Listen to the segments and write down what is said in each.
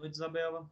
Noite, Isabela.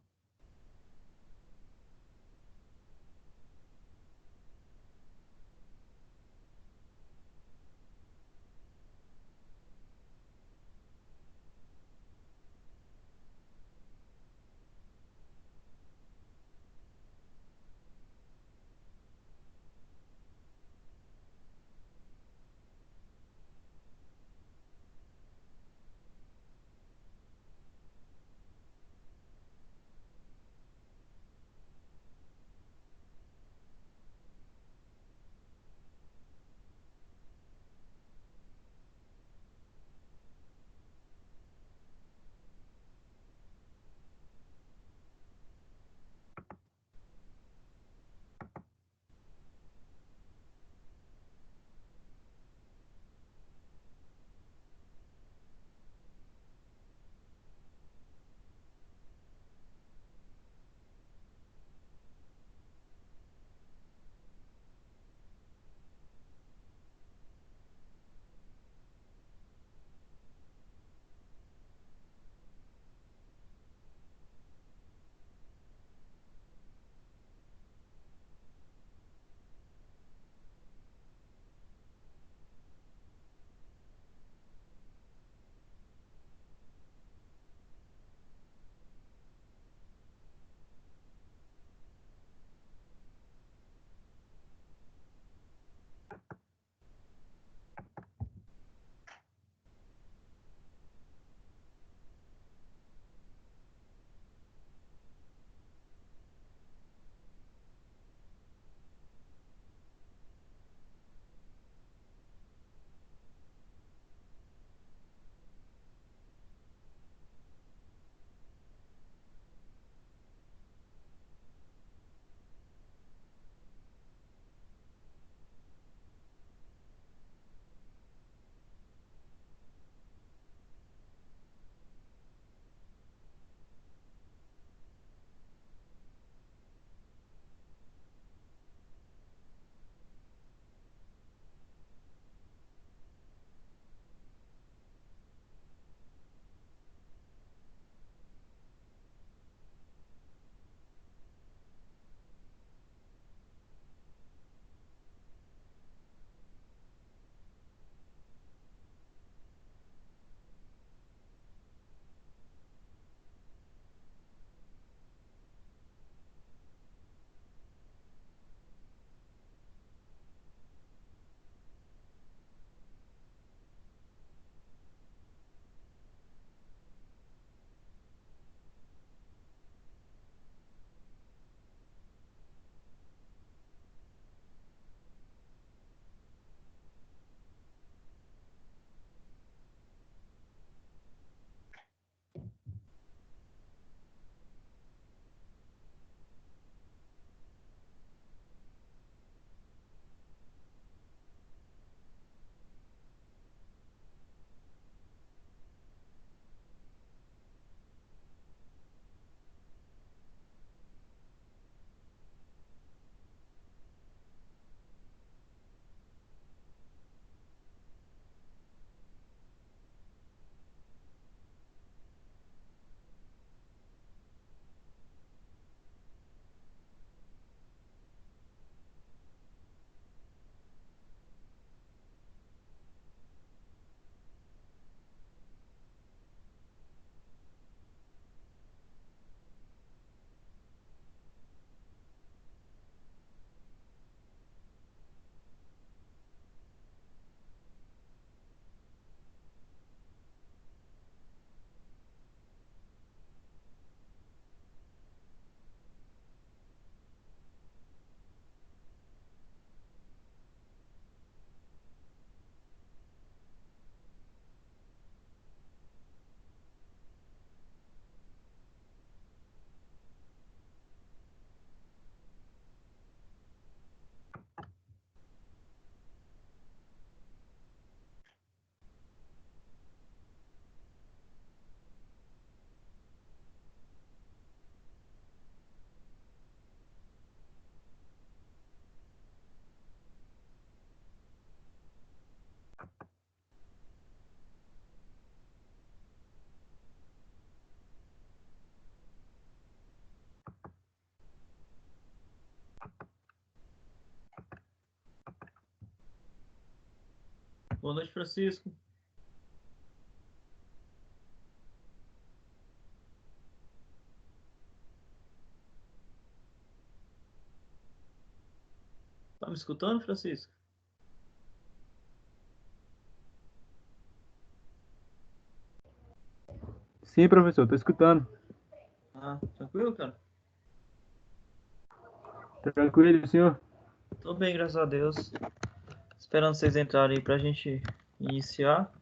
Boa noite, Francisco. Tá me escutando, Francisco? Sim, professor, estou escutando. Ah, tranquilo, cara? Tranquilo, senhor? Tô bem, graças a Deus. Esperando vocês entrarem aí pra gente iniciar.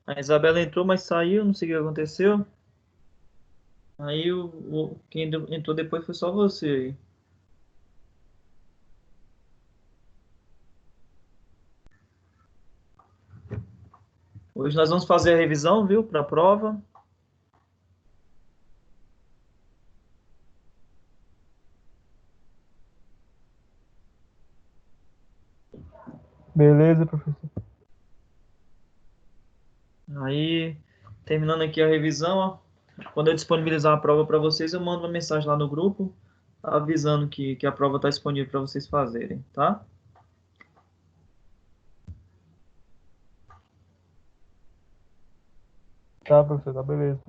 A Isabela entrou, mas saiu, não sei o que aconteceu. Aí quem entrou depois foi só você aí. Hoje nós vamos fazer a revisão, viu, para a prova. Beleza, professor. Aí, terminando aqui a revisão, ó, quando eu disponibilizar a prova para vocês, eu mando uma mensagem lá no grupo avisando que a prova está disponível para vocês fazerem, tá? Tá, professor, tá beleza.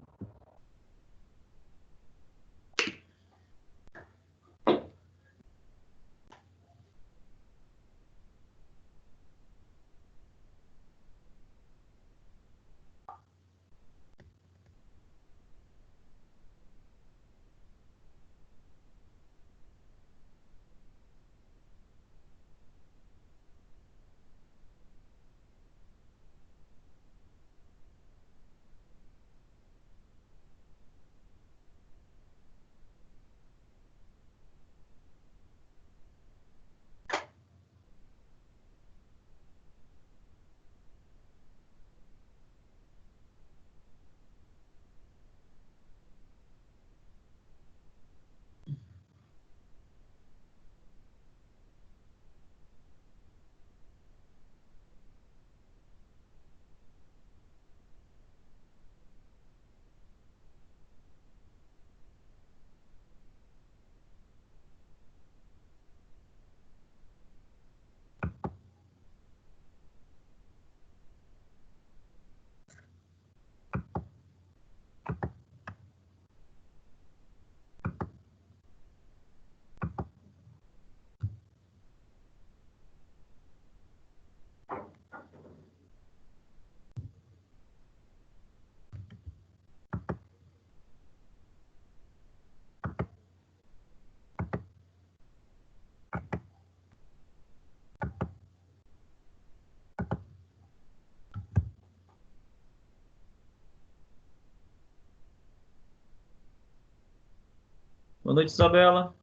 Boa noite, Isabela.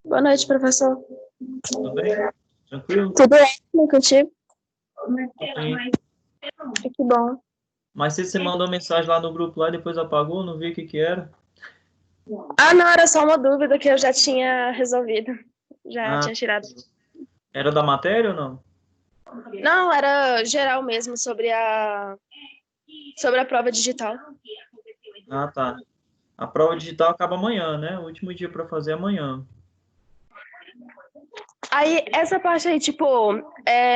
Boa noite, professor. Tudo bem? Tranquilo? Tudo ótimo contigo? Sim. Que bom. Mas se você mandou mensagem lá no grupo lá e depois apagou, não vi o que que era. Ah, não, era só uma dúvida que eu já tinha resolvido. Já Ah, tinha tirado. era da matéria ou não? Não, era geral mesmo, sobre a prova digital. Ah, tá. A prova digital acaba amanhã, né? O último dia para fazer é amanhã. Aí, essa parte aí, tipo,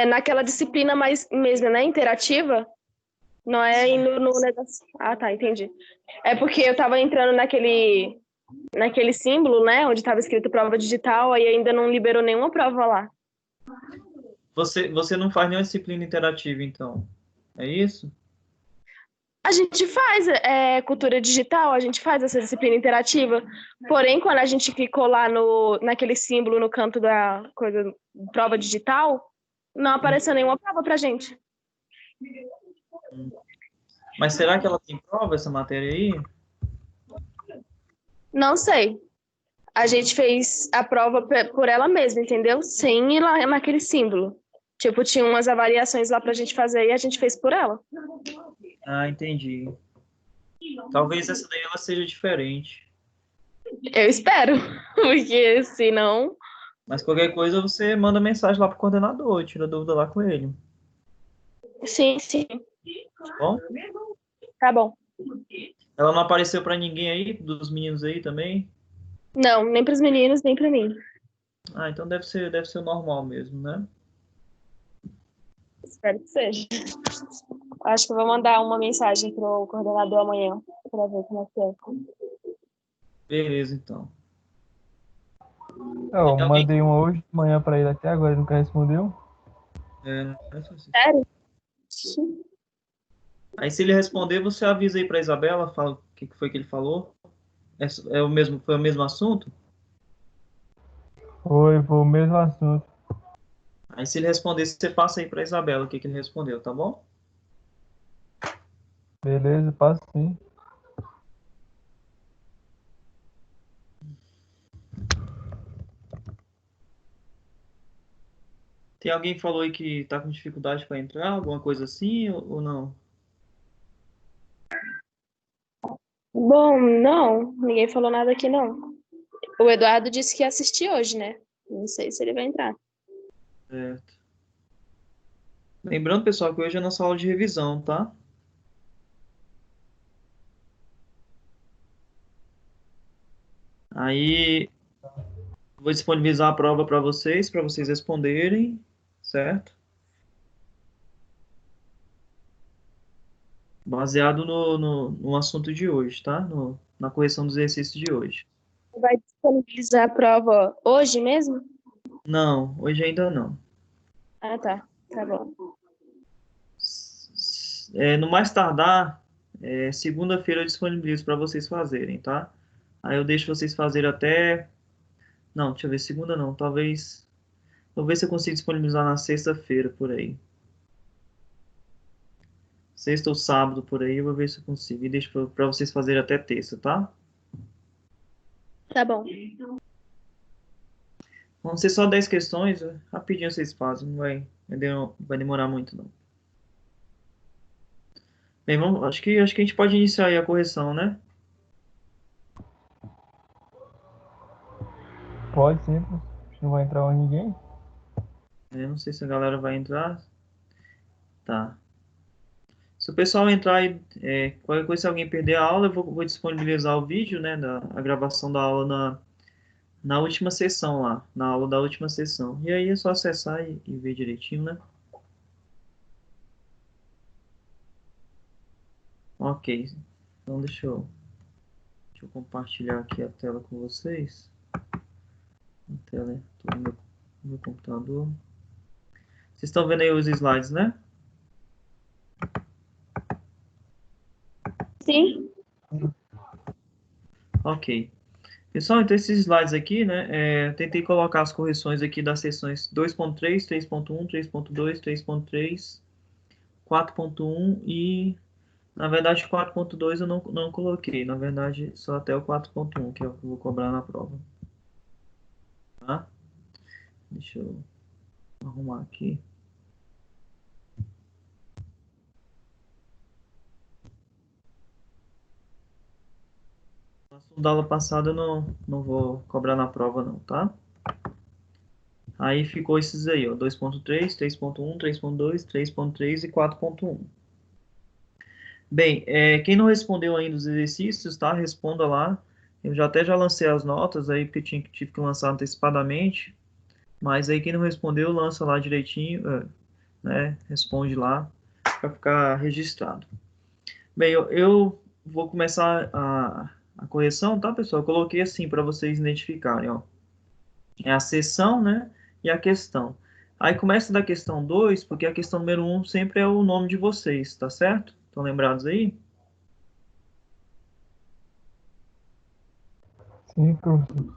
naquela disciplina mais mesmo, né, interativa, não é indo no negócio. Ah, tá, entendi. É porque eu tava entrando naquele símbolo, né, onde tava escrito prova digital, aí ainda não liberou nenhuma prova lá. Você não faz nenhuma disciplina interativa, então. É isso? A gente faz cultura digital, a gente faz essa disciplina interativa, porém, quando a gente clicou lá naquele símbolo no canto da coisa, prova digital, não apareceu nenhuma prova pra gente. Mas será que ela tem prova, essa matéria aí? Não sei. A gente fez a prova por ela mesma, entendeu? Sem ir lá naquele símbolo. Tipo, tinha umas avaliações lá pra gente fazer e a gente fez por ela. Ah, entendi. Talvez essa daí ela seja diferente. Eu espero, porque senão... Mas qualquer coisa você manda mensagem lá pro coordenador, tira dúvida lá com ele. Sim, sim. Tá bom? Tá bom. Ela não apareceu para ninguém aí, dos meninos aí também? Não, nem pros meninos, nem pra mim. Ah, então deve ser normal mesmo, né? Espero que seja. Acho que eu vou mandar uma mensagem pro coordenador amanhã para ver como é que é. Beleza, então. Eu Tem alguém? mandei uma hoje de manhã pra ele até agora, ele nunca respondeu. É, não é assim. Sério? Aí se ele responder, você avisa aí para Isabela, fala o que foi que ele falou. Foi o mesmo assunto? Foi o mesmo assunto. Aí se ele responder, você passa aí para Isabela o que ele respondeu, tá bom? Beleza, passo sim. Tem alguém que falou aí que tá com dificuldade para entrar, alguma coisa assim, ou não? Bom, não, ninguém falou nada aqui, não. O Eduardo disse que ia assistir hoje, né? Não sei se ele vai entrar. Certo. Lembrando, pessoal, que hoje é nossa aula de revisão, tá? Aí vou disponibilizar a prova para vocês responderem, certo? Baseado no assunto de hoje, tá? Na correção dos exercícios de hoje. Vai disponibilizar a prova hoje mesmo? Não, hoje ainda não. Ah, tá. Tá bom. No mais tardar, segunda-feira eu disponibilizo para vocês fazerem, tá? Aí eu deixo vocês fazerem até. Não, deixa eu ver, segunda não, talvez. Vou ver se eu consigo disponibilizar na sexta-feira por aí. Sexta ou sábado por aí, eu vou ver se eu consigo. E deixo para vocês fazerem até terça, tá? Tá bom. Vão ser só 10 questões, rapidinho vocês fazem, não vai demorar muito não. Bem, acho que a gente pode iniciar aí a correção, né? Pode sim, pô. Acho que não vai entrar mais ninguém. Não sei se a galera vai entrar. Tá. Se o pessoal entrar e qualquer coisa, se alguém perder a aula, vou disponibilizar o vídeo, né, a gravação da aula na última sessão lá, na aula da última sessão. E aí é só acessar e ver direitinho, né? Ok. Então deixa eu compartilhar aqui a tela com vocês. A tela do meu computador. Vocês estão vendo aí os slides, né? Sim. Ok. Pessoal, então esses slides aqui, né, tentei colocar as correções aqui das seções 2.3, 3.1, 3.2, 3.3, 4.1 e, na verdade, 4.2 eu não coloquei. Na verdade, só até o 4.1 que eu vou cobrar na prova. Tá? Deixa eu arrumar aqui. O assunto da aula passada eu não vou cobrar na prova não, tá? Aí ficou esses aí, ó, 2.3, 3.1, 3.2, 3.3 e 4.1. Bem, quem não respondeu ainda os exercícios, tá? Responda lá. Eu já lancei as notas aí, porque tive que lançar antecipadamente. Mas aí quem não respondeu, lança lá direitinho, né? Responde lá para ficar registrado. Bem, eu vou começar a correção, tá, pessoal? Eu coloquei assim para vocês identificarem, ó. É a seção, né? E a questão. Aí começa da questão 2, porque a questão número 1 sempre é o nome de vocês, tá certo? Estão lembrados aí? Sim, professor.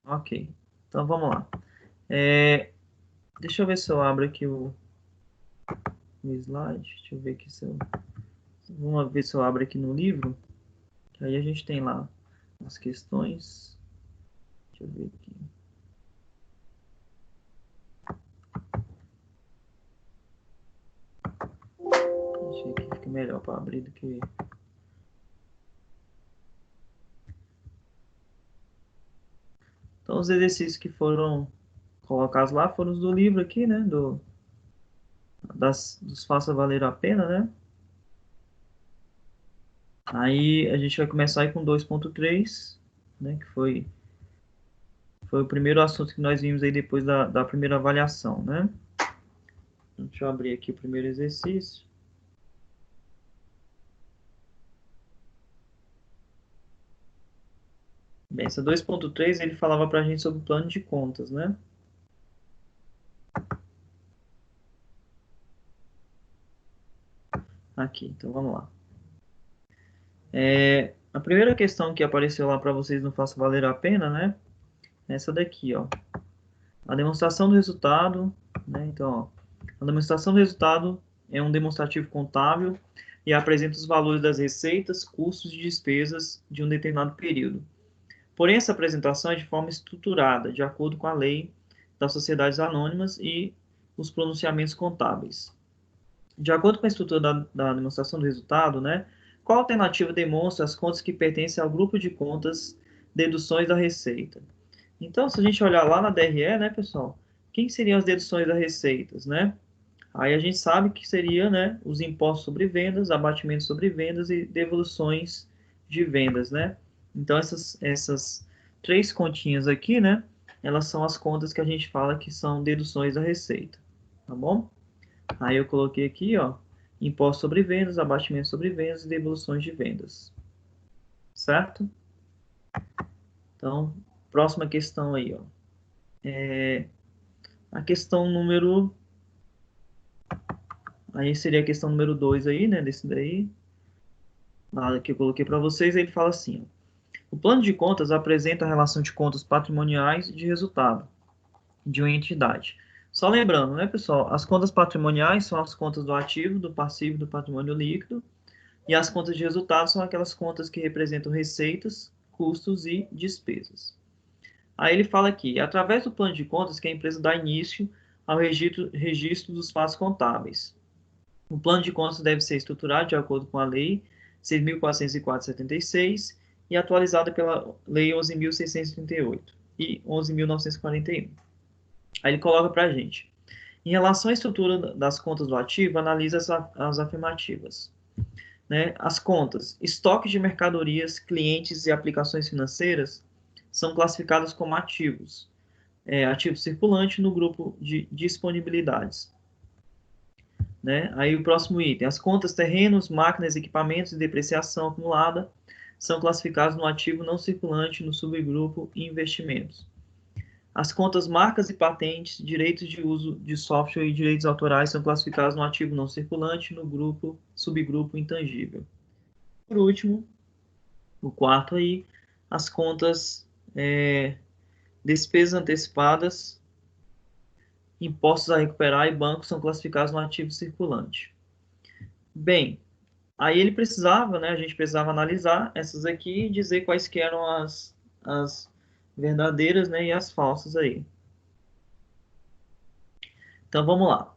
Ok. Então vamos lá. É, deixa eu ver se eu abro aqui o slide. Deixa eu ver aqui se eu. Vamos ver se eu abro aqui no livro. Que aí a gente tem lá as questões. Deixa eu ver aqui. Deixa eu ver que fica melhor para abrir do que. Então, os exercícios que foram colocados lá foram os do livro aqui, né? Dos Faça Valer a Pena, né? Aí a gente vai começar aí com 2.3, né? Que foi Foi o primeiro assunto que nós vimos aí depois da primeira avaliação, né? Deixa eu abrir aqui o primeiro exercício. Bem, essa 2.3 ele falava para a gente sobre o plano de contas, né? Aqui, então vamos lá. A primeira questão que apareceu lá para vocês não faça valer a pena, né? Essa daqui, ó. A demonstração do resultado, né? Então, ó, a demonstração do resultado é um demonstrativo contábil e apresenta os valores das receitas, custos e despesas de um determinado período. Porém, essa apresentação é de forma estruturada, de acordo com a lei das sociedades anônimas e os pronunciamentos contábeis. De acordo com a estrutura da demonstração do resultado, né, qual alternativa demonstra as contas que pertencem ao grupo de contas deduções da receita? Então, se a gente olhar lá na DRE, né, pessoal, quem seriam as deduções das receitas, né? Aí a gente sabe que seria, né, os impostos sobre vendas, abatimentos sobre vendas e devoluções de vendas, né? Então, essas três continhas aqui, né, elas são as contas que a gente fala que são deduções da receita, tá bom? Aí eu coloquei aqui, ó, imposto sobre vendas, abatimento sobre vendas e devoluções de vendas. Certo? Então, próxima questão aí, ó. A questão número... Aí seria a questão número 2 aí, né, desse daí. Nada que eu coloquei para vocês, ele fala assim, ó. O plano de contas apresenta a relação de contas patrimoniais e de resultado de uma entidade. Só lembrando, né, pessoal, as contas patrimoniais são as contas do ativo, do passivo, do patrimônio líquido. E as contas de resultado são aquelas contas que representam receitas, custos e despesas. Aí ele fala aqui, é através do plano de contas que a empresa dá início ao registro dos fatos contábeis. O plano de contas deve ser estruturado de acordo com a Lei 6.404/76 e atualizada pela Lei 11.638 e 11.941. Aí ele coloca para a gente. Em relação à estrutura das contas do ativo, analisa as afirmativas. Né? As contas, estoques de mercadorias, clientes e aplicações financeiras são classificadas como ativos. Ativo circulante no grupo de disponibilidades. Né? Aí o próximo item, as contas terrenos, máquinas, equipamentos e depreciação acumulada são classificados no ativo não circulante no subgrupo investimentos. As contas marcas e patentes, direitos de uso de software e direitos autorais são classificados no ativo não circulante no subgrupo intangível. Por último, o quarto aí, as contas despesas antecipadas, impostos a recuperar e bancos são classificados no ativo circulante. Bem, aí ele precisava, né, a gente precisava analisar essas aqui e dizer quais que eram as verdadeiras, né, e as falsas aí. Então vamos lá.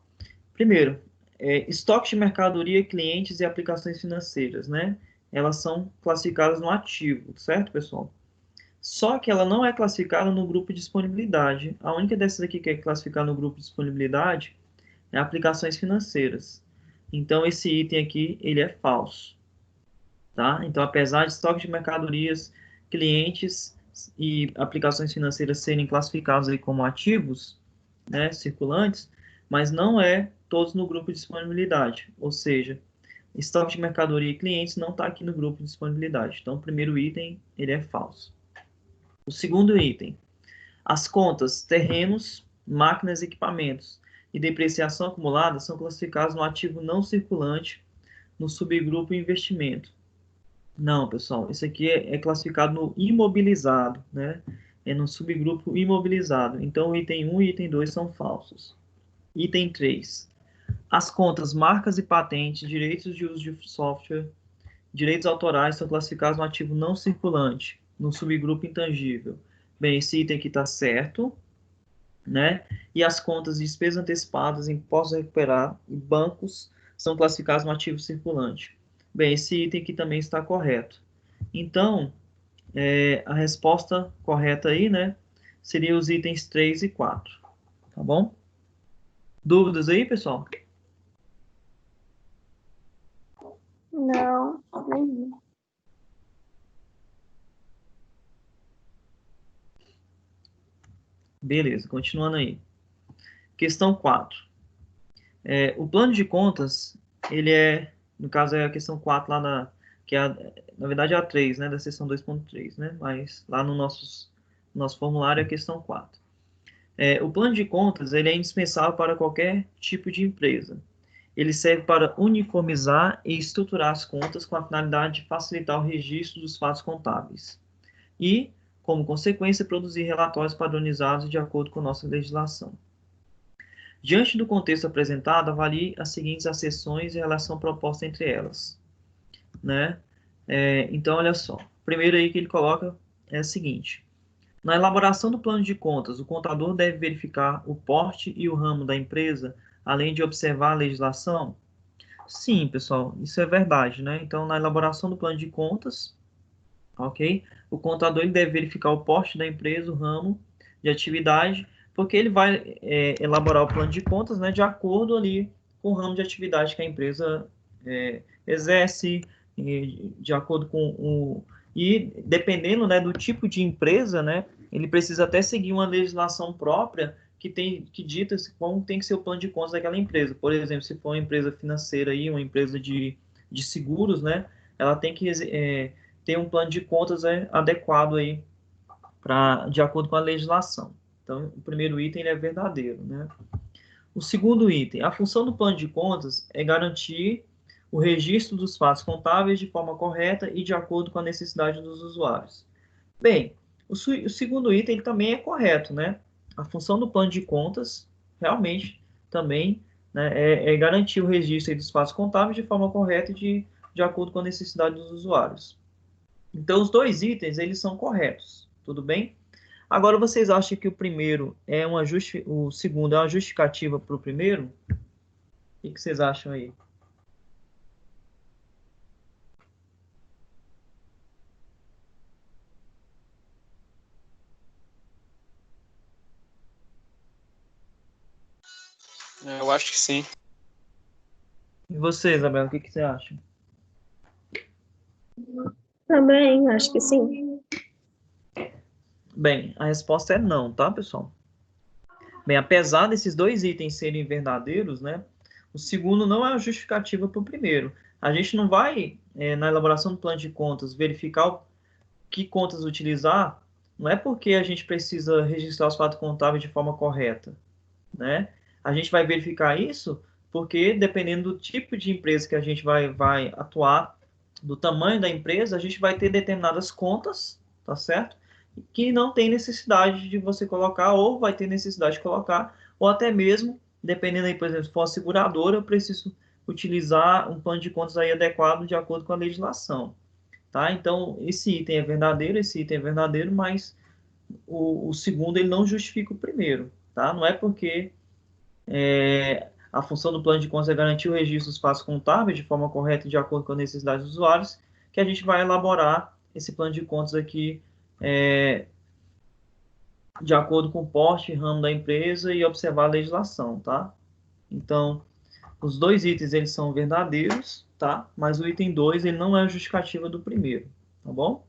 Primeiro, estoque de mercadoria, clientes e aplicações financeiras, né? Elas são classificadas no ativo, certo, pessoal? Só que ela não é classificada no grupo de disponibilidade. A única dessas aqui que é classificada no grupo de disponibilidade é aplicações financeiras. Então, esse item aqui, ele é falso. Tá? Então, apesar de estoque de mercadorias, clientes e aplicações financeiras serem classificados aí como ativos, né, circulantes, mas não é todos no grupo de disponibilidade. Ou seja, estoque de mercadoria e clientes não está aqui no grupo de disponibilidade. Então, o primeiro item, ele é falso. O segundo item, as contas terrenos, máquinas e equipamentos e depreciação acumulada são classificados no ativo não circulante no subgrupo investimento. Não, pessoal, isso aqui é classificado no imobilizado, né? É no subgrupo imobilizado. Então, o item 1 e item 2 são falsos. Item 3. As contas marcas e patentes, direitos de uso de software, direitos autorais são classificados no ativo não circulante, no subgrupo intangível. Bem, esse item aqui está certo, né? E as contas de despesas antecipadas, impostos a recuperar e bancos são classificados no ativo circulante. Bem, esse item aqui também está correto. Então, a resposta correta aí, né, seria os itens 3 e 4. Tá bom? Dúvidas aí, pessoal? Não, nem. Beleza, continuando aí. Questão 4. O plano de contas, ele no caso é a questão 4 lá que é na verdade é a 3, né, da seção 2.3, né, mas lá no nosso formulário é a questão 4. O plano de contas, ele é indispensável para qualquer tipo de empresa. Ele serve para uniformizar e estruturar as contas com a finalidade de facilitar o registro dos fatos contábeis e, como consequência, produzir relatórios padronizados de acordo com nossa legislação. Diante do contexto apresentado, avalie as seguintes acessões e a relação proposta entre elas, né? Então, olha só. Primeiro aí que ele coloca é o seguinte: na elaboração do plano de contas, o contador deve verificar o porte e o ramo da empresa, além de observar a legislação? Sim, pessoal, isso é verdade, né? Então, na elaboração do plano de contas, ok? O contador ele deve verificar o porte da empresa, o ramo de atividade, porque ele vai elaborar o plano de contas, né, de acordo ali com o ramo de atividade que a empresa exerce, de acordo com o... E dependendo, né, do tipo de empresa, né, ele precisa até seguir uma legislação própria que dita como tem que ser o plano de contas daquela empresa. Por exemplo, se for uma empresa financeira aí, uma empresa de seguros, né, ela tem que ter um plano de contas adequado aí de acordo com a legislação. Então, o primeiro item é verdadeiro, né? O segundo item, a função do plano de contas é garantir o registro dos fatos contábeis de forma correta e de acordo com a necessidade dos usuários. Bem, o segundo item ele também é correto, né? A função do plano de contas realmente também, né, é garantir o registro dos fatos contábeis de forma correta e de acordo com a necessidade dos usuários. Então, os dois itens, eles são corretos, tudo bem? Agora, vocês acham que o primeiro o segundo é uma justificativa para o primeiro? O que vocês acham aí? Eu acho que sim. E você, Isabela, o que você acha? Também, acho que sim. Bem, a resposta é não, tá, pessoal? Bem, apesar desses dois itens serem verdadeiros, né, o segundo não é uma justificativa para o primeiro. A gente não vai, na elaboração do plano de contas, verificar que contas utilizar, não é porque a gente precisa registrar os fatos contábeis de forma correta, né? A gente vai verificar isso porque, dependendo do tipo de empresa que a gente vai atuar, do tamanho da empresa, a gente vai ter determinadas contas, tá certo? Que não tem necessidade de você colocar, ou vai ter necessidade de colocar, ou até mesmo, dependendo aí, por exemplo, se for uma seguradora, eu preciso utilizar um plano de contas aí adequado de acordo com a legislação, tá? Então, esse item é verdadeiro, mas o segundo ele não justifica o primeiro, tá? Não é porque a função do plano de contas é garantir o registro dos fatos contábeis de forma correta e de acordo com a necessidade dos usuários, que a gente vai elaborar esse plano de contas aqui de acordo com o porte e ramo da empresa e observar a legislação, tá? Então, os dois itens eles são verdadeiros, tá? Mas o item 2 ele não é a justificativa do primeiro, tá bom?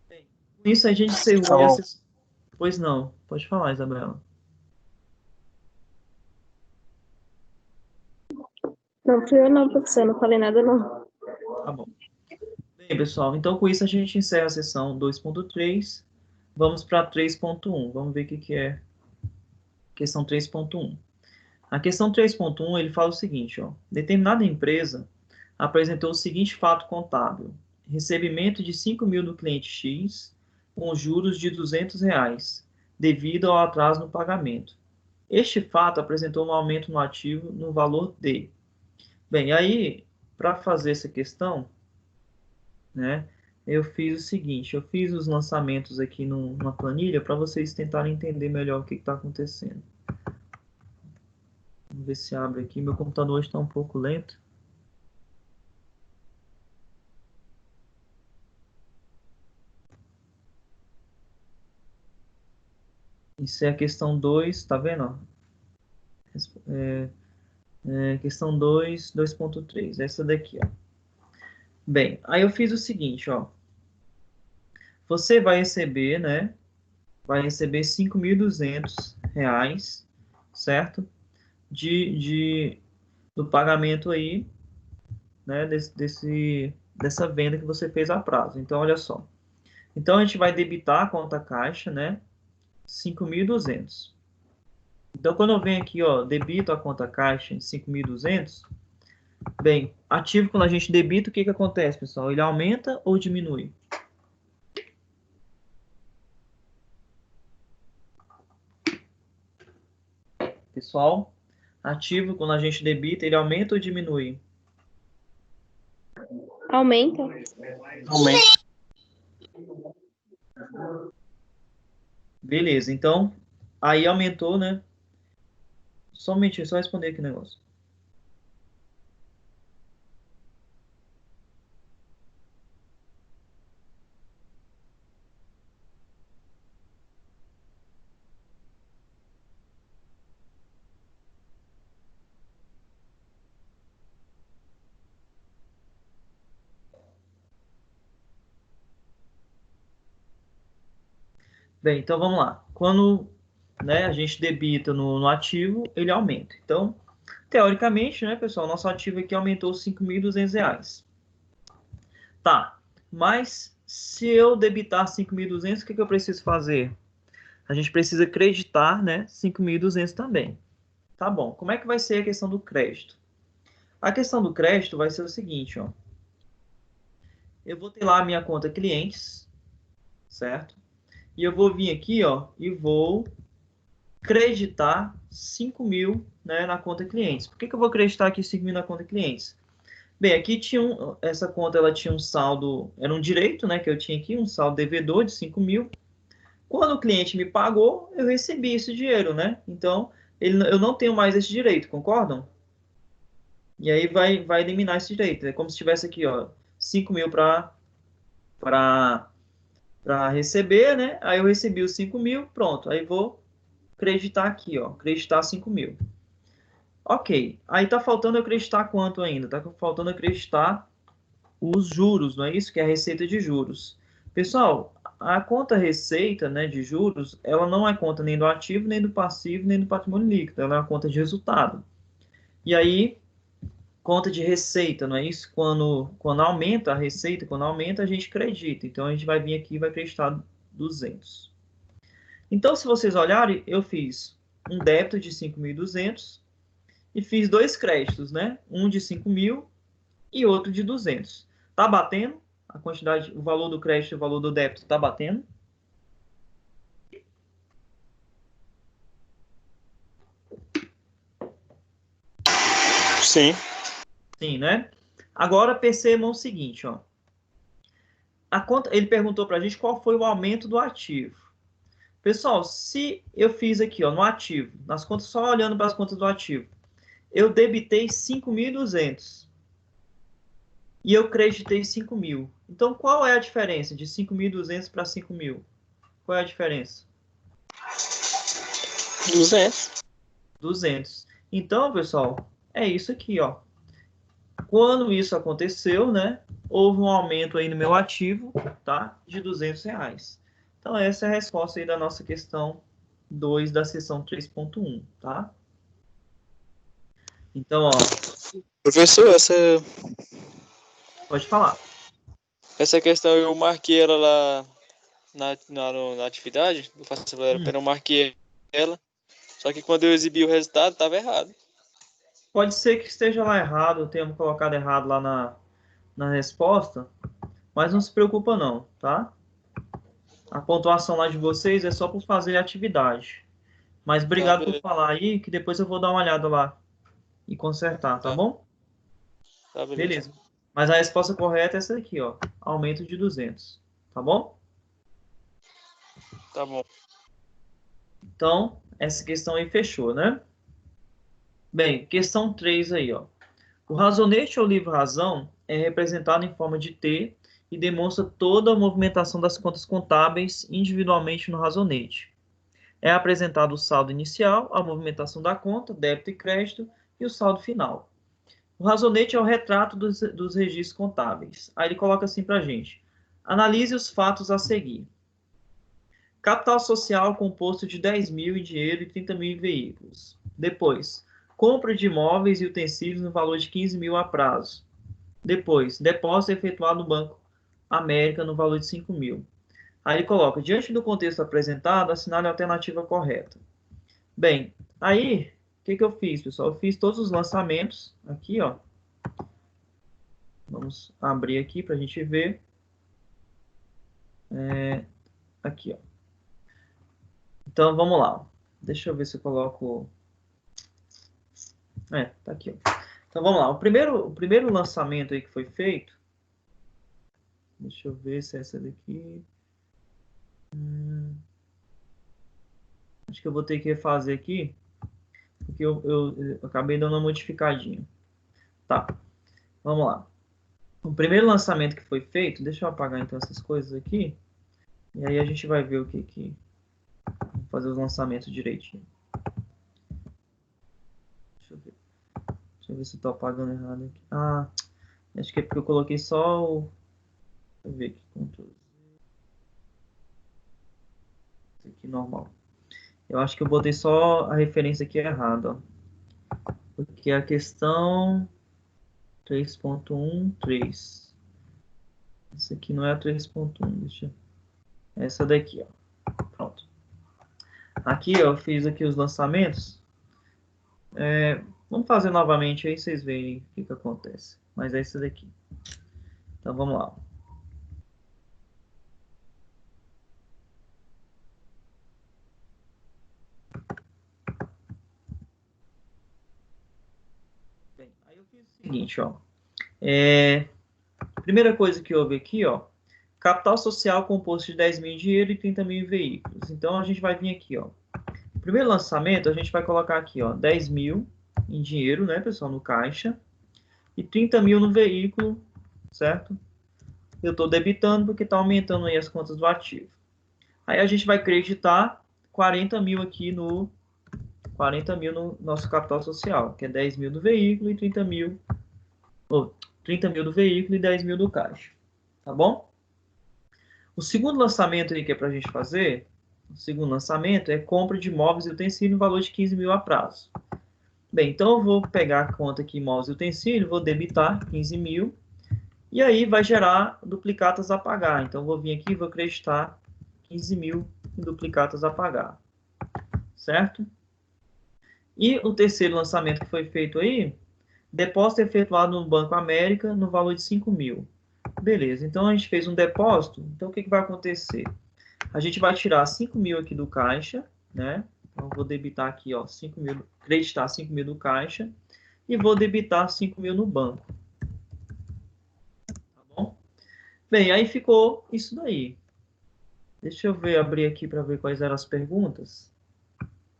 Bem, com isso a gente encerrou Tá bom. Pois não, pode falar, Isabela. Não fui eu não, professor, não falei nada não. Tá bom. Bem, pessoal, então com isso a gente encerra a sessão 2.3. Vamos para 3.1. Vamos ver o que é questão 3.1. A questão 3.1 ele fala o seguinte, ó: determinada empresa apresentou o seguinte fato contábil: recebimento de 5.000 do cliente X com juros de R$ 200 devido ao atraso no pagamento. Este fato apresentou um aumento no ativo no valor de... Bem, aí, para fazer essa questão, né, eu fiz o seguinte: eu fiz os lançamentos aqui numa planilha para vocês tentarem entender melhor o que está acontecendo. Vamos ver se abre aqui. Meu computador hoje está um pouco lento. Isso é a questão 2, tá vendo? Questão 2, 2.3, essa daqui, ó. Bem, aí eu fiz o seguinte, ó. você vai receber, né? Vai receber R$ 5.200, certo? Do pagamento aí, né? Dessa venda que você fez a prazo. Então, olha só. Então, a gente vai debitar a conta caixa, né? 5.200. Então, quando eu venho aqui, ó, debito a conta caixa em 5.200, bem, ativo quando a gente debita, o que que acontece, pessoal? Ele aumenta ou diminui? Pessoal, ativo quando a gente debita, ele aumenta ou diminui? Aumenta. Aumenta. Beleza, então, aí aumentou, né? Somente, só responder aqui o negócio. Bem, então vamos lá. Quando, né, a gente debita no ativo, ele aumenta. Então, teoricamente, né, pessoal, nosso ativo aqui aumentou R$ 5.200. Tá, mas se eu debitar 5.200, o que que eu preciso fazer? A gente precisa creditar, né, 5.200 também. Tá bom, como é que vai ser a questão do crédito? A questão do crédito vai ser o seguinte, ó. Eu vou ter lá a minha conta clientes, certo? E eu vou vir aqui, ó, e vou creditar 5.000, né, na conta clientes. Por que que eu vou creditar aqui 5.000 na conta clientes? Bem, aqui tinha essa conta, ela tinha um saldo, era um direito, né, que eu tinha aqui, um saldo devedor de 5.000. Quando o cliente me pagou, eu recebi esse dinheiro, né? Então, eu não tenho mais esse direito, concordam? E aí vai eliminar esse direito. É como se tivesse aqui, ó, 5.000 para receber, né? Aí eu recebi os 5.000, pronto. Aí vou acreditar aqui, ó, acreditar 5.000. Ok. Aí tá faltando acreditar quanto ainda? Tá faltando acreditar os juros, não é isso? Que é a receita de juros. Pessoal, a conta receita, né, de juros, ela não é conta nem do ativo, nem do passivo, nem do patrimônio líquido. Ela é uma conta de resultado. E aí, conta de receita, não é isso? Quando aumenta a receita, quando aumenta, a gente acredita. Então, a gente vai vir aqui e vai acreditar 200. Então, se vocês olharem, eu fiz um débito de 5.200 e fiz dois créditos, né? Um de 5.000 e outro de 200. Tá batendo? A quantidade, o valor do crédito e o valor do débito tá batendo? Sim. Sim, né? Agora percebam o seguinte, ó. A conta, ele perguntou para a gente qual foi o aumento do ativo. Pessoal, se eu fiz aqui, ó, no ativo, nas contas, só olhando para as contas do ativo, eu debitei 5.200 e eu creditei 5.000. Então, qual é a diferença de 5.200 para 5.000? Qual é a diferença? 200. 200. Então, pessoal, é isso aqui, ó. Quando isso aconteceu, né, houve um aumento aí no meu ativo, tá, de R$ 200. Então, essa é a resposta aí da nossa questão 2 da seção 3.1, tá? Então, ó, Professor, pode falar. essa questão eu marquei ela lá na atividade do Faça Acelera, eu marquei ela, só que quando eu exibi o resultado, estava errado. Pode ser que esteja lá errado, tenhamos colocado errado lá na resposta, mas não se preocupa não, tá? A pontuação lá de vocês é só por fazer a atividade. Mas Tá, obrigado por beleza. falar aí, que depois eu vou dar uma olhada lá e consertar, tá Tá, bom? tá, beleza. Beleza. Mas a resposta correta é essa aqui, ó. Aumento de 200, tá bom? Tá bom. Então, essa questão aí fechou, né? Bem, questão 3 aí, ó. O razonete ou livre-razão é representado em forma de T e demonstra toda a movimentação das contas contábeis individualmente no razonete. É apresentado o saldo inicial, a movimentação da conta, débito e crédito, e o saldo final. O razonete é o retrato dos registros contábeis. Aí ele coloca assim para a gente. Analise os fatos a seguir. Capital social composto de 10 mil em dinheiro e 30 mil em veículos. Depois, compra de imóveis e utensílios no valor de 15 mil a prazo. Depois, depósito efetuado no Banco América no valor de 5 mil. Aí ele coloca, diante do contexto apresentado, assinale a alternativa correta. Bem, aí, o que eu fiz, pessoal? Eu fiz todos os lançamentos aqui, ó. Vamos abrir aqui para a gente ver. Aqui, ó. Então, vamos lá. Deixa eu ver se eu coloco... tá aqui, ó. Então, vamos lá. O primeiro lançamento aí que foi feito... Deixa eu ver se é essa daqui... Acho que eu vou ter que refazer aqui, porque eu acabei dando uma modificadinha. Tá, vamos lá. O primeiro lançamento que foi feito... Deixa eu apagar, então, essas coisas aqui. E aí a gente vai ver o que... Vou fazer os lançamentos direitinho. Deixa eu ver se eu tô apagando errado aqui. Ah, acho que é porque eu coloquei só o... Deixa eu ver aqui. Ctrl Z. Isso aqui normal. Eu acho que eu botei só a referência aqui errada, ó. Porque a questão 3.13. Isso aqui não é a 3.1. Deixa eu... Essa daqui, ó. Pronto. Aqui, ó, eu fiz aqui os lançamentos. Vamos fazer novamente aí, vocês verem o que acontece. Mas é isso daqui. Então, vamos lá. Bem, aí eu fiz o seguinte, ó. Primeira coisa que houve aqui, ó. Capital social composto de 10 mil em dinheiro e 30 mil em veículos. Então, a gente vai vir aqui, ó. Primeiro lançamento, a gente vai colocar aqui, ó, 10 mil em dinheiro, né, pessoal, no caixa, e 30 mil no veículo, certo? Eu estou debitando porque está aumentando aí as contas do ativo. Aí a gente vai creditar 40 mil aqui no 40 mil no nosso capital social, que é 10 mil do veículo e 30 mil do veículo e 10 mil do caixa, tá bom? O segundo lançamento aí que é para a gente fazer, o segundo lançamento é compra de imóveis e utensílios no valor de 15 mil a prazo. Bem, então eu vou pegar a conta aqui, imóveis e utensílios, vou debitar 15 mil, e aí vai gerar duplicatas a pagar. Então eu vou vir aqui e vou acreditar 15 mil em duplicatas a pagar, certo? E o terceiro lançamento que foi feito aí, depósito efetuado no Banco América no valor de 5 mil. Beleza, então a gente fez um depósito, então o que vai acontecer? A gente vai tirar 5 mil aqui do caixa, né? Então, eu vou debitar aqui, ó, 5 mil, creditar 5 mil do caixa e vou debitar 5 mil no banco. Tá bom? Bem, aí ficou isso daí. Deixa eu ver, abrir aqui para ver quais eram as perguntas.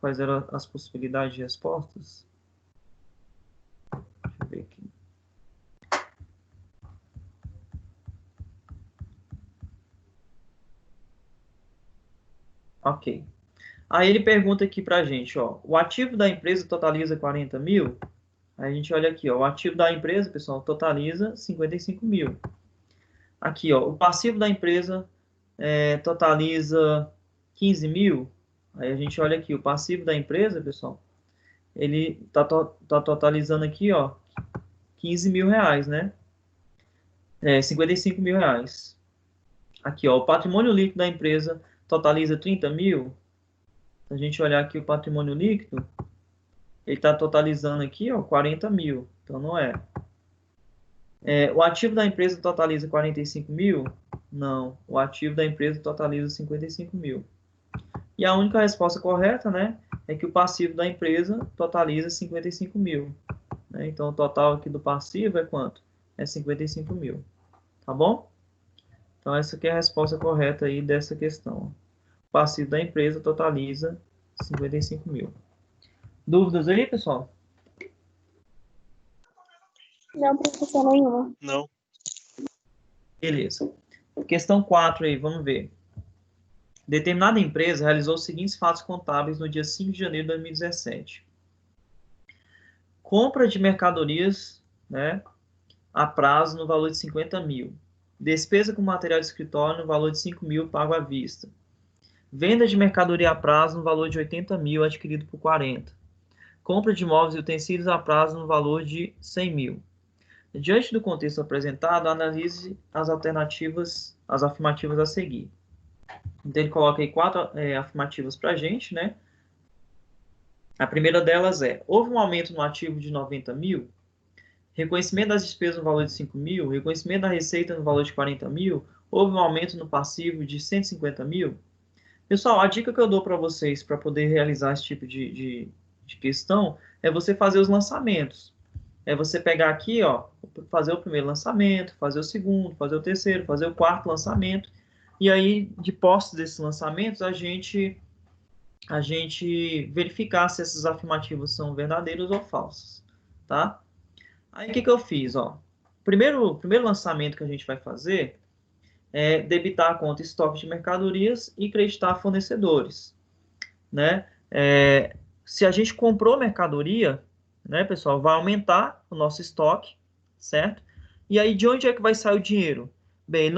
Quais eram as possibilidades de respostas. Deixa eu ver aqui. Ok. Aí ele pergunta aqui para a gente, ó, o ativo da empresa totaliza 40 mil? Aí a gente olha aqui, ó, o ativo da empresa, pessoal, totaliza 55 mil. Aqui, ó, o passivo da empresa totaliza 15 mil. Aí a gente olha aqui, o passivo da empresa, pessoal, ele tá totalizando aqui, ó, 15 mil reais, né? 55 mil reais. Aqui, ó, o patrimônio líquido da empresa totaliza 30 mil. Se a gente olhar aqui o patrimônio líquido, ele está totalizando aqui, ó, 40 mil. Então, não é. O ativo da empresa totaliza 45 mil? Não. O ativo da empresa totaliza 55 mil. E a única resposta correta, né, é que o passivo da empresa totaliza 55 mil. Né? Então, o total aqui do passivo é quanto? É 55 mil. Tá bom? Então, essa aqui é a resposta correta aí dessa questão. O passivo da empresa totaliza 55 mil. Dúvidas aí, pessoal? Não, professor, nenhuma. Não. Beleza. Questão 4 aí, vamos ver. Determinada empresa realizou os seguintes fatos contábeis no dia 5 de janeiro de 2017. Compra de mercadorias, né, a prazo no valor de 50 mil. Despesa com material de escritório no valor de 5 mil pago à vista. Venda de mercadoria a prazo no valor de 80 mil adquirido por 40. Compra de móveis e utensílios a prazo no valor de 100 mil. Diante do contexto apresentado, analise as alternativas, as afirmativas a seguir. Então, ele coloca aí 4 afirmativas para a gente, né? A primeira delas é: houve um aumento no ativo de 90 mil, reconhecimento das despesas no valor de 5 mil, reconhecimento da receita no valor de 40 mil, houve um aumento no passivo de 150 mil. Pessoal, a dica que eu dou para vocês para poder realizar esse tipo de questão é você fazer os lançamentos. É você pegar aqui, ó, fazer o primeiro lançamento, fazer o segundo, fazer o terceiro, fazer o quarto lançamento. E aí, de posse desses lançamentos, a gente verificar se essas afirmativas são verdadeiras ou falsas, tá? Aí, o que eu fiz, ó? Primeiro lançamento que a gente vai fazer é debitar a conta estoque de mercadorias e creditar fornecedores, né? Se a gente comprou mercadoria, né, pessoal, vai aumentar o nosso estoque, certo? E aí, de onde é que vai sair o dinheiro? Bem, ele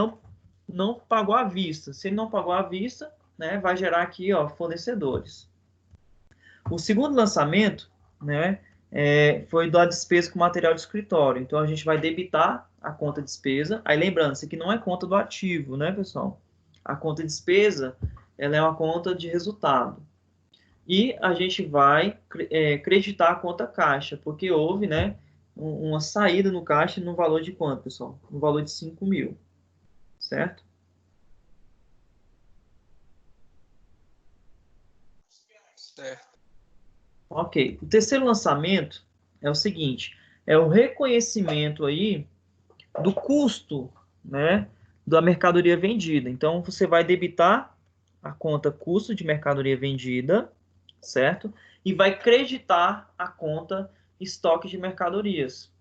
não pagou à vista. Se ele não pagou à vista, né, vai gerar aqui, ó, fornecedores. O segundo lançamento, né, foi da despesa com material de escritório. Então, a gente vai debitar a conta despesa. Aí, lembrando, isso aqui não é conta do ativo, né, pessoal? A conta despesa, ela é uma conta de resultado. E a gente vai creditar a conta caixa, porque houve, né, uma saída no caixa no valor de quanto, pessoal? No valor de 5 mil, certo? Certo. Ok. O terceiro lançamento é o seguinte, é o reconhecimento aí do custo, né, da mercadoria vendida. Então, você vai debitar a conta custo de mercadoria vendida, certo? E vai creditar a conta estoque de mercadorias.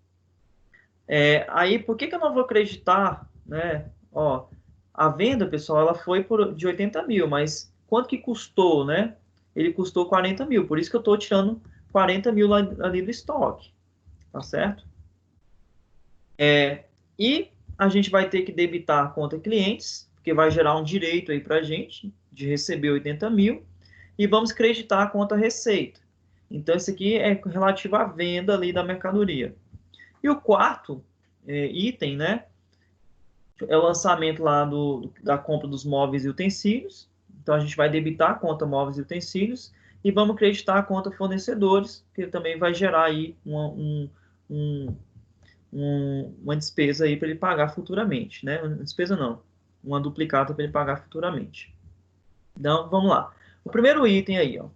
Aí, por que eu não vou creditar, né? Ó, a venda, pessoal, ela foi de 80 mil, mas quanto que custou, né? Ele custou 40 mil, por isso que eu estou tirando 40 mil ali do estoque, tá certo? E a gente vai ter que debitar a conta clientes, porque vai gerar um direito aí para a gente de receber 80 mil, e vamos creditar a conta receita. Então, isso aqui é relativo à venda ali da mercadoria. E o quarto item, né, é o lançamento lá da compra dos móveis e utensílios. Então, a gente vai debitar a conta móveis e utensílios e vamos creditar a conta fornecedores, que também vai gerar aí uma despesa aí para ele pagar futuramente, né? Uma despesa não, uma duplicata para ele pagar futuramente. Então, vamos lá. O primeiro item aí, ó.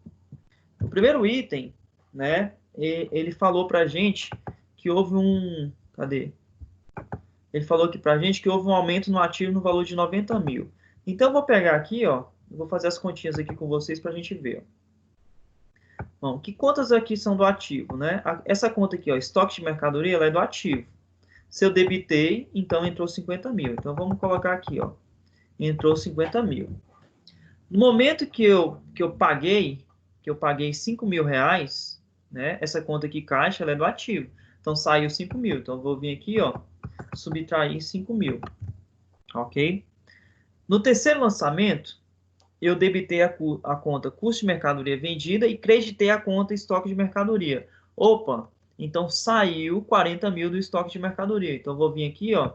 O primeiro item, né, ele falou para a gente que houve cadê? Ele falou aqui para a gente que houve um aumento no ativo no valor de 90 mil. Então, eu vou pegar aqui, ó, eu vou fazer as continhas aqui com vocês para a gente ver. Ó. Bom, que contas aqui são do ativo, né? Essa conta aqui, ó, estoque de mercadoria, ela é do ativo. Se eu debitei, então entrou 50 mil. Então, vamos colocar aqui, ó, entrou 50 mil. No momento que eu paguei 5 mil reais, né? Essa conta aqui, caixa, ela é do ativo. Então, saiu 5 mil. Então, eu vou vir aqui, ó, subtrair 5 mil. Ok? No terceiro lançamento, eu debitei a conta custo de mercadoria vendida e creditei a conta estoque de mercadoria. Opa! Então, saiu 40 mil do estoque de mercadoria. Então, eu vou vir aqui, ó,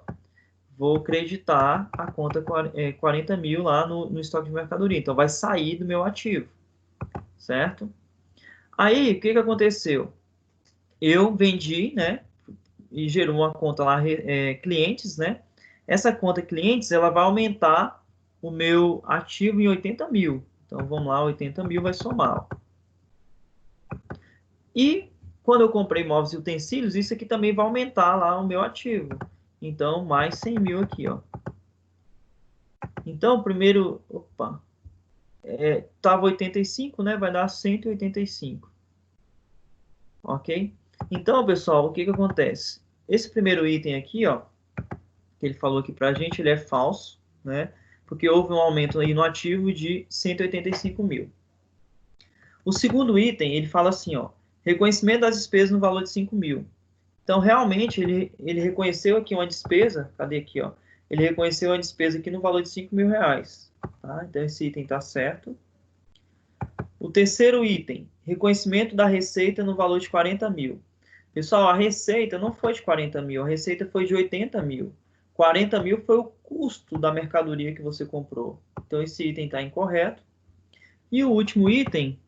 vou creditar a conta 40 mil lá no estoque de mercadoria. Então, vai sair do meu ativo, certo? Aí, o que aconteceu? Eu vendi, né, e gerou uma conta lá, clientes, né? Essa conta clientes, ela vai aumentar o meu ativo em 80 mil. Então, vamos lá, 80 mil vai somar. E, quando eu comprei móveis e utensílios, isso aqui também vai aumentar lá o meu ativo. Então, mais 100 mil aqui, ó. Então, primeiro, estava 85, né? Vai dar 185. Ok? Então, pessoal, o que acontece? Esse primeiro item aqui, ó, que ele falou aqui pra gente, ele é falso, né? Porque houve um aumento aí no ativo de 185 mil. O segundo item, ele fala assim, ó, reconhecimento das despesas no valor de 5 mil. Então, realmente, ele reconheceu aqui uma despesa, cadê aqui, ó? ele reconheceu a despesa aqui no valor de R$ 5.000. Tá? Então, esse item está certo. O terceiro item, reconhecimento da receita no valor de 40 mil. Pessoal, a receita não foi de 40 mil, a receita foi de 80 mil. 40 mil foi o custo da mercadoria que você comprou. Então, esse item está incorreto. E o último item,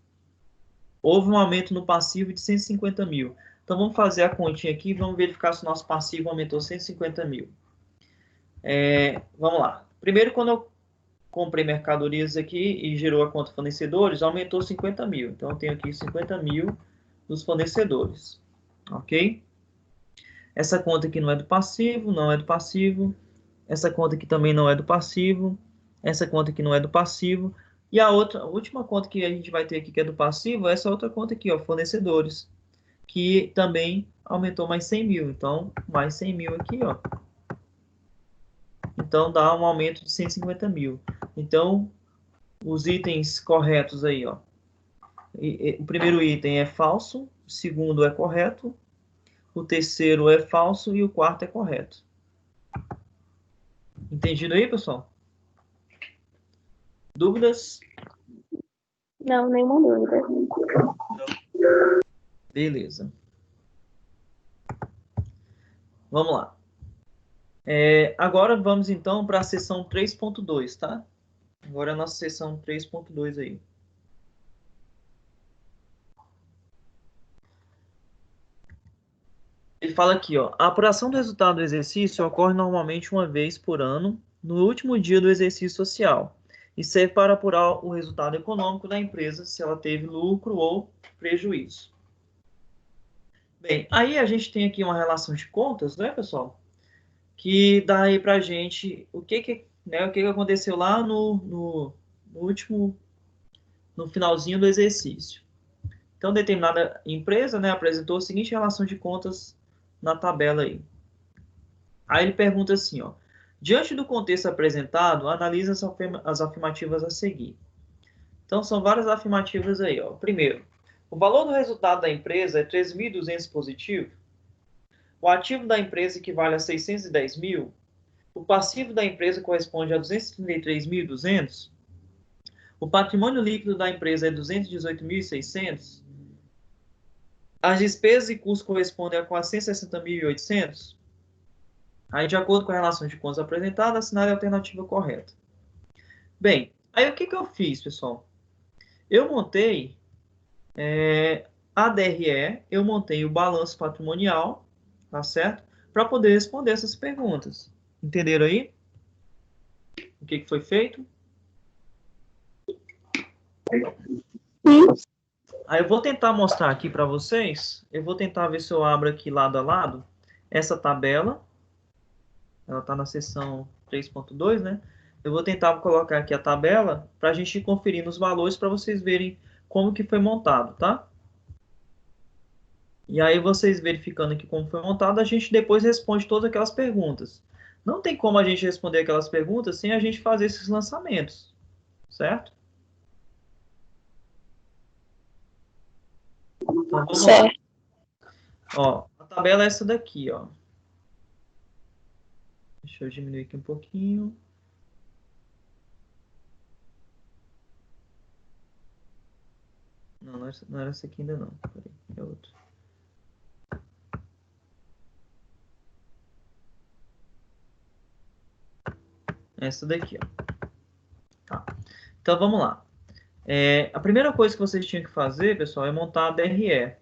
houve um aumento no passivo de 150 mil. Então, vamos fazer a continha aqui e vamos verificar se o nosso passivo aumentou 150 mil. Vamos lá. Primeiro, quando eu comprei mercadorias aqui e gerou a conta fornecedores, aumentou 50 mil. Então, eu tenho aqui 50 mil dos fornecedores. Ok? Essa conta aqui não é do passivo, não é do passivo. Essa conta aqui também não é do passivo. Essa conta aqui não é do passivo. E a última conta que a gente vai ter aqui que é do passivo é essa outra conta aqui, ó, fornecedores, que também aumentou mais 100 mil. Então, mais 100 mil aqui, ó. Então, dá um aumento de 150 mil. Então, os itens corretos aí, ó. O primeiro item é falso, o segundo é correto, o terceiro é falso e o quarto é correto. Entendido aí, pessoal? Dúvidas? Não, nenhuma dúvida. Beleza. Vamos lá. Agora vamos então para a seção 3.2, tá? Agora é a nossa seção 3.2 aí. Ele fala aqui, ó, a apuração do resultado do exercício ocorre normalmente uma vez por ano, no último dia do exercício social, e serve para apurar o resultado econômico da empresa, se ela teve lucro ou prejuízo. Bem, aí a gente tem aqui uma relação de contas, né, pessoal? Que dá aí pra gente o que aconteceu lá no finalzinho do exercício. Então, determinada empresa, né, apresentou a seguinte relação de contas na tabela aí. Aí ele pergunta assim, ó, diante do contexto apresentado, analisa as afirmativas a seguir. Então, são várias afirmativas aí, ó. Primeiro, o valor do resultado da empresa é 13.200 positivo. O ativo da empresa equivale a 610 mil. O passivo da empresa corresponde a 233.200. O patrimônio líquido da empresa é 218.600. As despesas e custos correspondem a 460.800. Aí, de acordo com a relação de contas apresentada, assinale a alternativa correta. Bem, aí o que eu fiz, pessoal? Eu montei a DRE, eu montei o balanço patrimonial, tá certo? Para poder responder essas perguntas. Entenderam aí? O que foi feito? Aí eu vou tentar mostrar aqui para vocês. Eu vou tentar ver se eu abro aqui lado a lado essa tabela. Ela está na seção 3.2, né? Eu vou tentar colocar aqui a tabela para a gente ir conferindo os valores para vocês verem como que foi montado, tá? E aí vocês verificando aqui como foi montado, a gente depois responde todas aquelas perguntas. Não tem como a gente responder aquelas perguntas sem a gente fazer esses lançamentos, certo? Então vamos lá. Ó, a tabela é essa daqui, ó. Deixa eu diminuir aqui um pouquinho. Não era essa aqui ainda não. Peraí, é outra. Essa daqui, ó. Tá. Então vamos lá. A primeira coisa que vocês tinham que fazer, pessoal, é montar a DRE.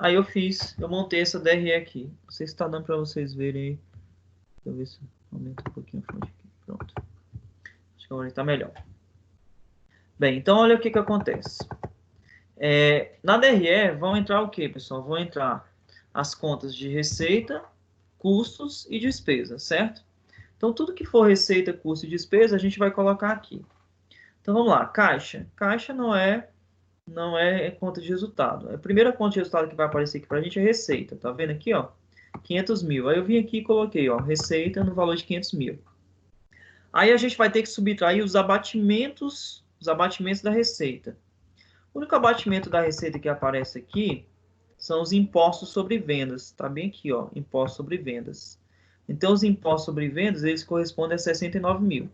Aí eu montei essa DRE aqui. Não sei se está dando para vocês verem aí. Deixa eu ver se aumenta um pouquinho a fonte aqui. Pronto. Acho que agora está melhor. Bem, então olha o que acontece. Na DRE vão entrar o que, pessoal? Vão entrar as contas de receita, custos e despesa, certo? Então, tudo que for receita, custo e despesa, a gente vai colocar aqui. Então, vamos lá. Caixa. Caixa não é conta de resultado. A primeira conta de resultado que vai aparecer aqui para a gente é receita. Tá vendo aqui, ó? 500 mil. Aí eu vim aqui e coloquei, ó, receita no valor de 500 mil. Aí a gente vai ter que subtrair os abatimentos da receita. O único abatimento da receita que aparece aqui são os impostos sobre vendas. Tá bem aqui, ó, impostos sobre vendas. Então, os impostos sobre vendas, eles correspondem a 69 mil.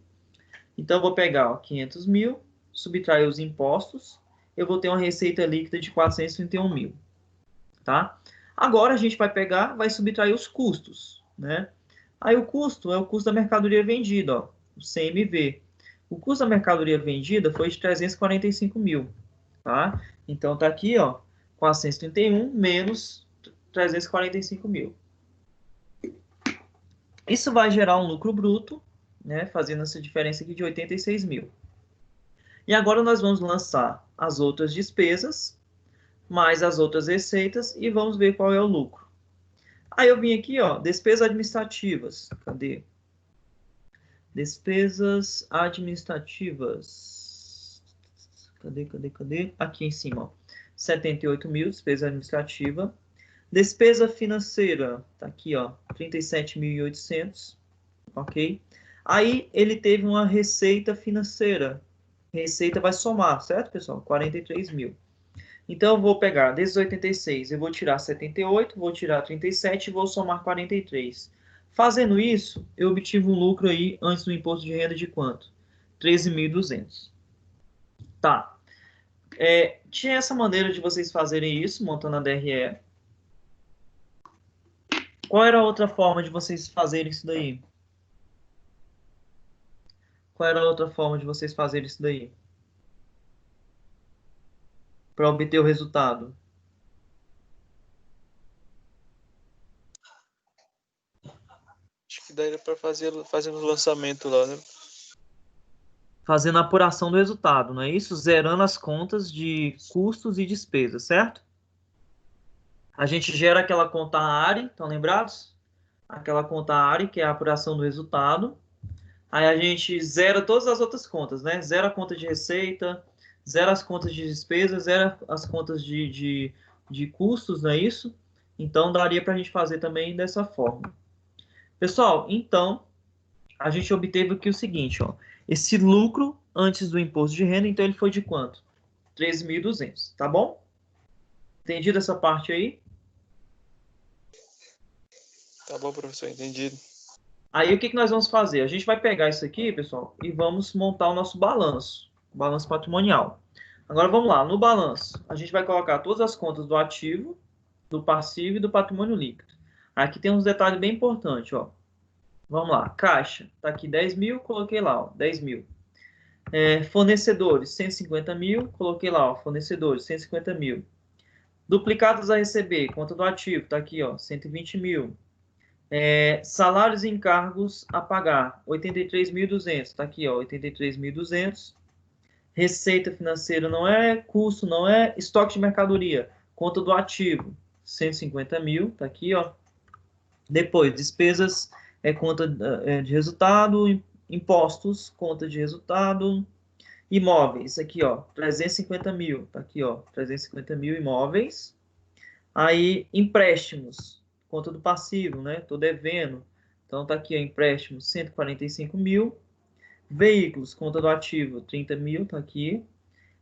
Então, eu vou pegar, ó, 500 mil, subtrair os impostos, eu vou ter uma receita líquida de 431 mil. Tá? Agora, a gente vai pegar, vai subtrair os custos, né? Aí, o custo é o custo da mercadoria vendida, ó, o CMV. O custo da mercadoria vendida foi de 345 mil, tá? Então, tá aqui, ó, 431 menos 345 mil. Isso vai gerar um lucro bruto, né, fazendo essa diferença aqui de 86 mil. E agora nós vamos lançar as outras despesas, mais as outras receitas, e vamos ver qual é o lucro. Aí eu vim aqui, ó, despesas administrativas. Cadê? Despesas administrativas. Cadê? Aqui em cima, ó. 78 mil, despesa administrativa. Despesa financeira, tá aqui, ó, 37.800, ok? Aí ele teve uma receita financeira. Receita vai somar, certo, pessoal? 43 mil. Então, eu vou pegar desses 86, eu vou tirar 78, vou tirar 37 e vou somar 43. Fazendo isso, eu obtive um lucro aí antes do imposto de renda de quanto? 13.200. Tá. Tinha essa maneira de vocês fazerem isso, montando a DRE. Qual era a outra forma de vocês fazerem isso daí? Qual era a outra forma de vocês fazerem isso daí? Para obter o resultado. Acho que daria para fazer no lançamento lá, né? Fazendo a apuração do resultado, não é isso? Zerando as contas de custos e despesas, certo? A gente gera aquela conta ARI, estão lembrados? Aquela conta ARI, que é a apuração do resultado. Aí a gente zera todas as outras contas, né? Zera a conta de receita, zera as contas de despesas, zera as contas de custos, não é isso? Então, daria para a gente fazer também dessa forma. Pessoal, então, a gente obteve aqui o seguinte, ó. Esse lucro antes do imposto de renda, então ele foi de quanto? 13.200, tá bom? Entendido essa parte aí? Tá bom, professor, entendido. Aí o que nós vamos fazer? A gente vai pegar isso aqui, pessoal, e vamos montar o nosso balanço patrimonial. Agora vamos lá, no balanço, a gente vai colocar todas as contas do ativo, do passivo e do patrimônio líquido. Aqui tem uns detalhes bem importantes, ó. Vamos lá, caixa, tá aqui 10 mil, coloquei lá, ó, 10 mil. Fornecedores, 150 mil, coloquei lá, ó, fornecedores, 150 mil. Duplicados a receber, conta do ativo, tá aqui, ó, 120 mil. Salários e encargos a pagar, 83.200, tá aqui, ó, 83.200. Receita financeira não é, custo não é, estoque de mercadoria, conta do ativo, 150 mil, tá aqui, ó. Depois, despesas, conta de resultado, impostos, conta de resultado, imóveis, aqui, ó, 350 mil, tá aqui, ó, 350 mil imóveis. Aí, empréstimos, conta do passivo, né, tô devendo, então tá aqui, ó, empréstimo, 145 mil. Veículos, conta do ativo, 30 mil, tá aqui.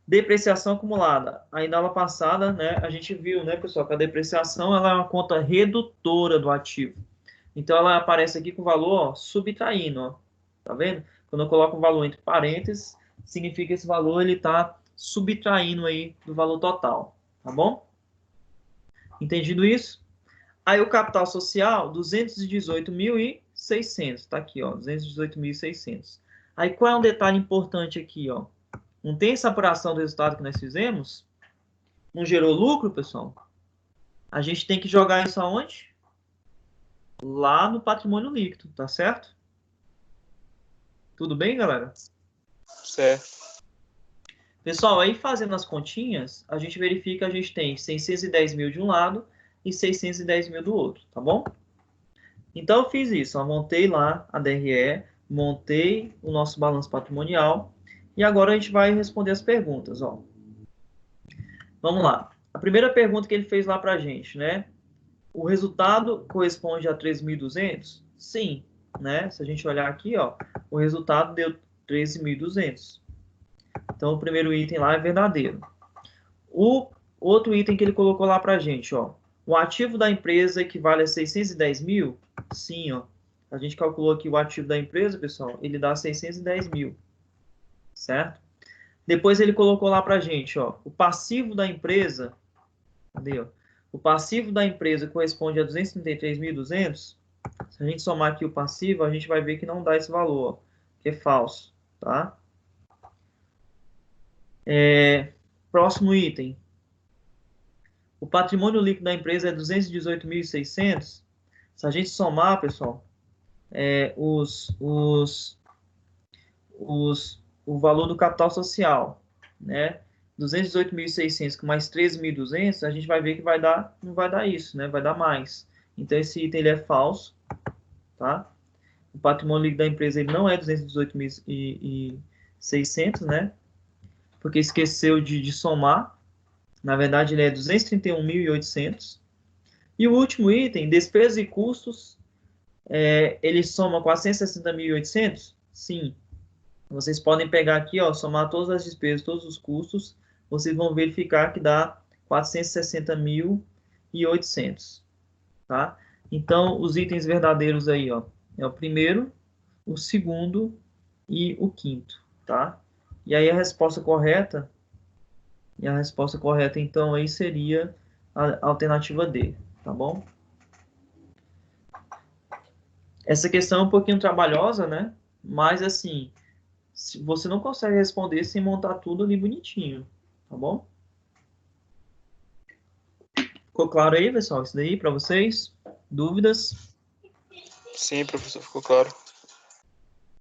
Depreciação acumulada. Aí na aula passada, né, a gente viu, né, pessoal, que a depreciação ela é uma conta redutora do ativo. Então ela aparece aqui com o valor, ó, subtraindo, ó. Tá vendo? Quando eu coloco o valor entre parênteses, significa que esse valor ele tá subtraindo aí do valor total, tá bom? Entendido isso? Aí o capital social, 218.600, tá aqui, ó, 218.600. Aí qual é um detalhe importante aqui, ó? Não tem essa apuração do resultado que nós fizemos? Não gerou lucro, pessoal? A gente tem que jogar isso aonde? Lá no patrimônio líquido, tá certo? Tudo bem, galera? Certo. Pessoal, aí fazendo as continhas, a gente verifica que a gente tem 610 mil de um lado e 610 mil do outro, tá bom? Então eu fiz isso, ó, montei lá a DRE, montei o nosso balanço patrimonial e agora a gente vai responder as perguntas, ó. Vamos lá. A primeira pergunta que ele fez lá pra gente, né? O resultado corresponde a 13.200? Sim, né? Se a gente olhar aqui, ó, o resultado deu 13.200. Então o primeiro item lá é verdadeiro. O outro item que ele colocou lá para a gente, ó. O ativo da empresa equivale a 610 mil? Sim, ó. A gente calculou aqui o ativo da empresa, pessoal, ele dá 610 mil, certo? Depois ele colocou lá para a gente, ó, o passivo da empresa, cadê, ó? O passivo da empresa corresponde a 233.200. Se a gente somar aqui o passivo, a gente vai ver que não dá esse valor, ó, que é falso, tá? Próximo item. O patrimônio líquido da empresa é 218.600. Se a gente somar, pessoal, o valor do capital social, né? 218.600 com mais 13.200, a gente vai ver que não vai dar isso, né? Vai dar mais. Então, esse item ele é falso, tá? O patrimônio líquido da empresa ele não é 218.600, né? Porque esqueceu de somar. Na verdade, ele é 231.800. E o último item, despesas e custos, ele soma 460.800? Sim. Vocês podem pegar aqui, ó, somar todas as despesas, todos os custos, vocês vão verificar que dá 460.800, tá? Então, os itens verdadeiros aí, ó, é o primeiro, o segundo e o quinto, tá? E aí a resposta correta, então, aí seria a alternativa D, tá bom? Essa questão é um pouquinho trabalhosa, né? Mas, assim, você não consegue responder sem montar tudo ali bonitinho, tá bom? Ficou claro aí, pessoal? Isso daí para vocês? Dúvidas? Sim, professor, ficou claro.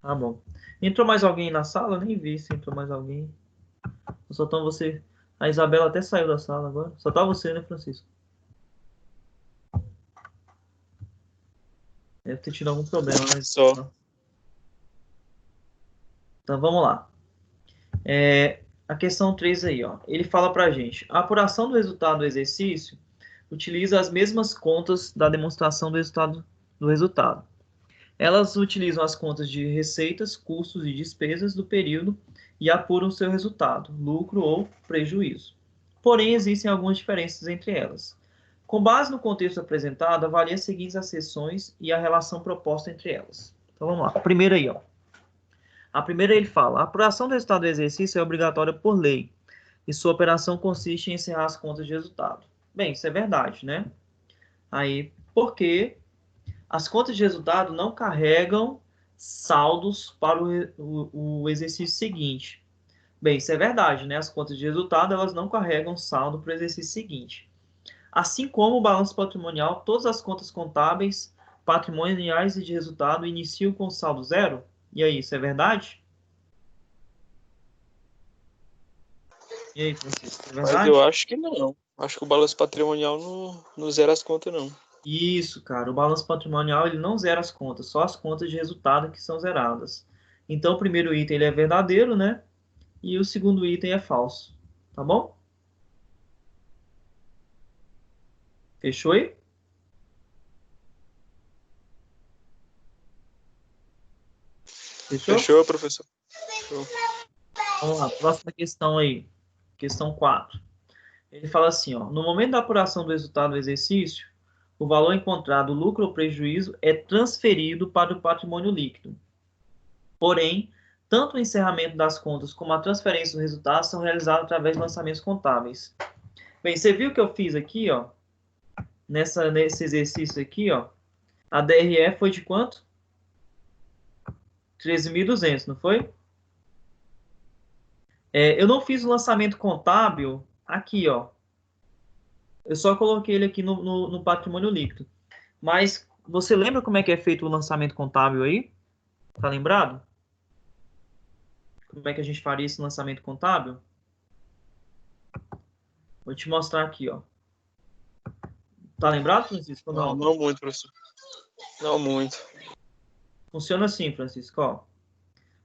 Tá bom. Entrou mais alguém na sala? Nem vi se entrou mais alguém. Só tão você. A Isabela até saiu da sala agora. Só tá você, né, Francisco? Deve ter tido algum problema, né? Só. Então vamos lá. A questão 3 aí, ó. Ele fala pra gente: a apuração do resultado do exercício utiliza as mesmas contas da demonstração do resultado. Elas utilizam as contas de receitas, custos e despesas do período e apuram seu resultado, lucro ou prejuízo. Porém, existem algumas diferenças entre elas. Com base no contexto apresentado, avalie as seguintes acessões e a relação proposta entre elas. Então vamos lá. A primeira aí, ó. A primeira ele fala: a apuração do resultado do exercício é obrigatória por lei e sua operação consiste em encerrar as contas de resultado. Bem, isso é verdade, né? Aí, por quê? As contas de resultado não carregam saldos para o exercício seguinte. Bem, isso é verdade, né? As contas de resultado elas não carregam saldo para o exercício seguinte. Assim como o balanço patrimonial, todas as contas contábeis, patrimoniais e de resultado iniciam com saldo zero. E aí, isso é verdade? E aí, Francisco, é verdade? Mas eu acho que não. Acho que o balanço patrimonial não zera as contas, não. Isso, cara. O balanço patrimonial ele não zera as contas, só as contas de resultado que são zeradas. Então, o primeiro item ele é verdadeiro, né? E o segundo item é falso. Tá bom? Fechou aí? Fechou? Fechou, professor? Fechou. Vamos lá, próxima questão aí. Questão 4. Ele fala assim, ó, no momento da apuração do resultado do exercício, o valor encontrado, lucro ou prejuízo, é transferido para o patrimônio líquido. Porém, tanto o encerramento das contas como a transferência do resultado são realizados através de lançamentos contábeis. Bem, você viu o que eu fiz aqui, ó? Nesse exercício aqui, ó. A DRE foi de quanto? 13.200, não foi? Eu não fiz o lançamento contábil aqui, ó. Eu só coloquei ele aqui no patrimônio líquido. Mas você lembra como é que é feito o lançamento contábil aí? Tá lembrado? Como é que a gente faria esse lançamento contábil? Vou te mostrar aqui, ó. Tá lembrado, Francisco? Não, não muito, professor. Não muito. Funciona assim, Francisco, ó.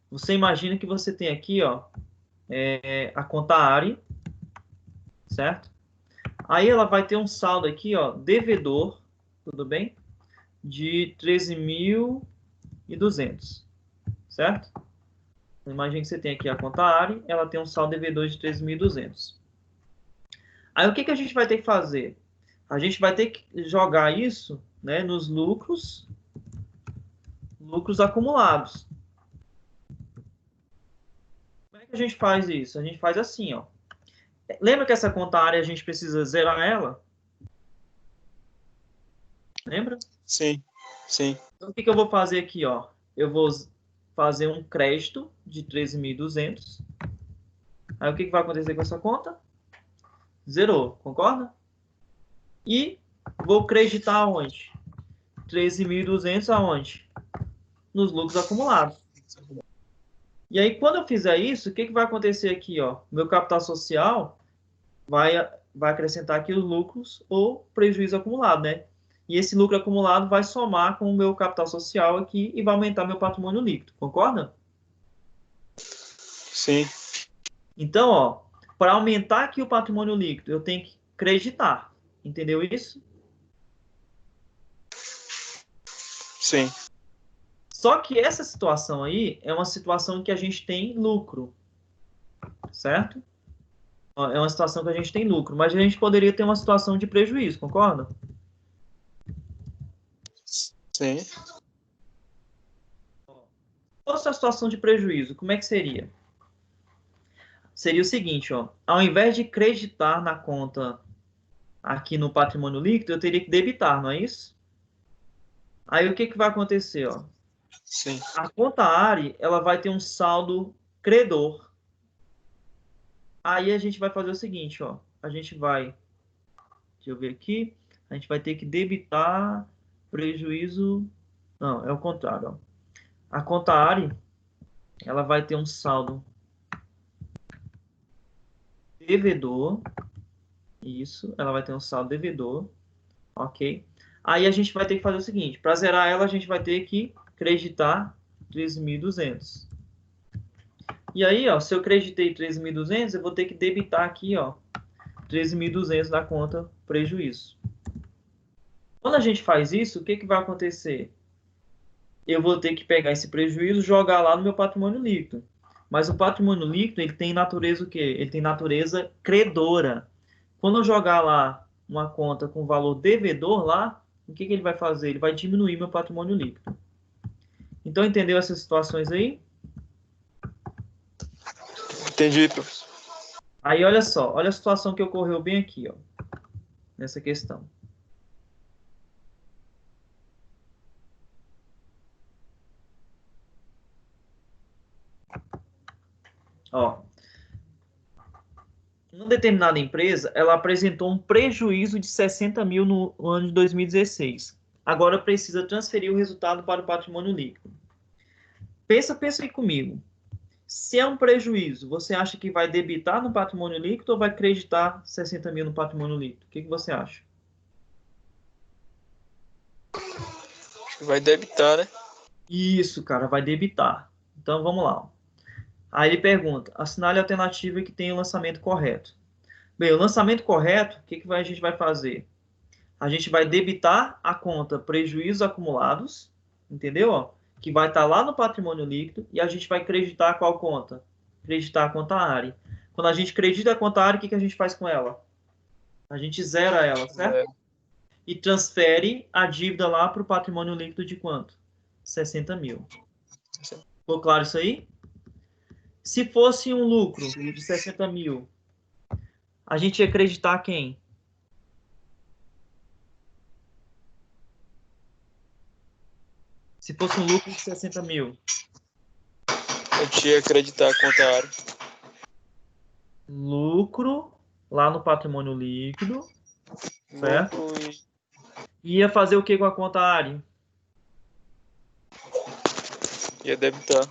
Você imagina que você tem aqui, ó, a conta ARI, certo? Aí ela vai ter um saldo aqui, ó, devedor, tudo bem? De 13.200, certo? Então, imagina que você tem aqui a conta ARI, ela tem um saldo devedor de 13.200. Aí o que a gente vai ter que fazer? A gente vai ter que jogar isso, né, nos lucros acumulados. Como é que a gente faz isso? A gente faz assim, ó. Lembra que essa conta área a gente precisa zerar ela? Lembra? Sim, sim. Então, o que eu vou fazer aqui, ó? Eu vou fazer um crédito de 13.200. Aí o que vai acontecer com essa conta? Zerou, concorda? E vou creditar aonde? 13.200 aonde? Nos lucros acumulados. E aí, quando eu fizer isso, o que vai acontecer aqui, ó? Meu capital social vai acrescentar aqui os lucros ou prejuízo acumulado, né? E esse lucro acumulado vai somar com o meu capital social aqui e vai aumentar meu patrimônio líquido, concorda? Sim. Então, ó, para aumentar aqui o patrimônio líquido, eu tenho que creditar. Entendeu isso? Sim. Só que essa situação aí é uma situação que a gente tem lucro, certo? É uma situação que a gente tem lucro, mas a gente poderia ter uma situação de prejuízo, concorda? Sim. Qual é a situação de prejuízo? Como é que seria? Seria o seguinte, ó, ao invés de creditar na conta aqui no patrimônio líquido, eu teria que debitar, não é isso? Aí o que vai acontecer, ó? Sim. A conta ARI, ela vai ter um saldo credor. Aí a gente vai fazer o seguinte, ó, a gente vai, deixa eu ver aqui, a gente vai ter que debitar prejuízo, não, é o contrário, ó. A conta ARI, ela vai ter um saldo devedor, isso, ela vai ter um saldo devedor, ok? Aí a gente vai ter que fazer o seguinte, para zerar ela, a gente vai ter que creditar 13.200. E aí, ó, se eu creditei 13.200, eu vou ter que debitar aqui, ó, 13.200 da conta prejuízo. Quando a gente faz isso, o que vai acontecer? Eu vou ter que pegar esse prejuízo e jogar lá no meu patrimônio líquido. Mas o patrimônio líquido, ele tem natureza o quê? Ele tem natureza credora. Quando eu jogar lá uma conta com valor devedor lá, o que ele vai fazer? Ele vai diminuir meu patrimônio líquido. Então, entendeu essas situações aí? Entendi, professor. Aí, olha só. Olha a situação que ocorreu bem aqui, ó. Nessa questão. Ó. Uma determinada empresa, ela apresentou um prejuízo de 60 mil no ano de 2016. Agora precisa transferir o resultado para o patrimônio líquido. Pensa aí comigo. Se é um prejuízo, você acha que vai debitar no patrimônio líquido ou vai creditar 60 mil no patrimônio líquido? O que você acha? Acho que vai debitar, né? Isso, cara, vai debitar. Então vamos lá. Aí ele pergunta: assinale a alternativa que tem o lançamento correto. Bem, o lançamento correto, o que a gente vai fazer? A gente vai debitar a conta prejuízos acumulados, entendeu? Ó, que vai estar lá no patrimônio líquido, e a gente vai creditar qual conta? Creditar a conta ARI. Quando a gente credita a conta ARI, o que a gente faz com ela? A gente zera ela, certo? E transfere a dívida lá para o patrimônio líquido de quanto? 60 mil. Ficou claro isso aí? Se fosse um lucro de 60 mil, a gente ia creditar quem? Se fosse um lucro de 60 mil. A gente ia acreditar a conta área. Lucro lá no patrimônio líquido, certo? Lucro Ia fazer o que com a conta ARI? ia debitar.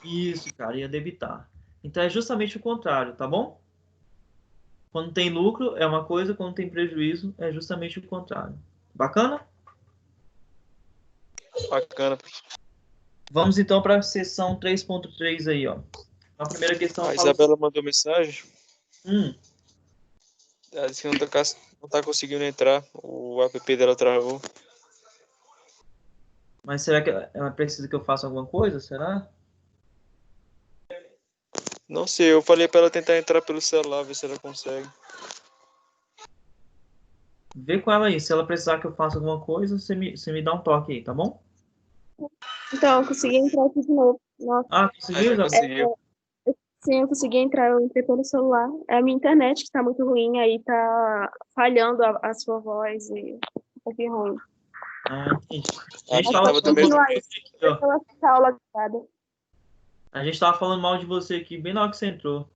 Isso, cara, ia debitar. Então é justamente o contrário, tá bom? Quando tem lucro é uma coisa, quando tem prejuízo é justamente o contrário. Bacana? Bacana. Vamos então para a seção 3.3 aí, ó. A primeira questão A fala... Isabela mandou mensagem. Ela disse que não tá conseguindo entrar. O app dela travou. Mas será que ela precisa que eu faça alguma coisa? Será? Não sei, eu falei pra ela tentar entrar pelo celular, ver se ela consegue. Vê com ela aí. Se ela precisar que eu faça alguma coisa, você me dá um toque aí, tá bom? Então, eu consegui entrar aqui de novo. Nossa, Ah, Ah, conseguiu, já Isabel? conseguiu. sim, eu consegui entrar, eu entrei pelo celular. É a minha internet que tá muito ruim, aí tá falhando a sua voz e um pouquinho ruim. Ah, entendi. A A gente minha tava Pode tava do falando mal mesmo de continuar você aí, aqui, ó. depois essa aula gravada. A gente tava falando mal de você aqui bem na hora que você entrou.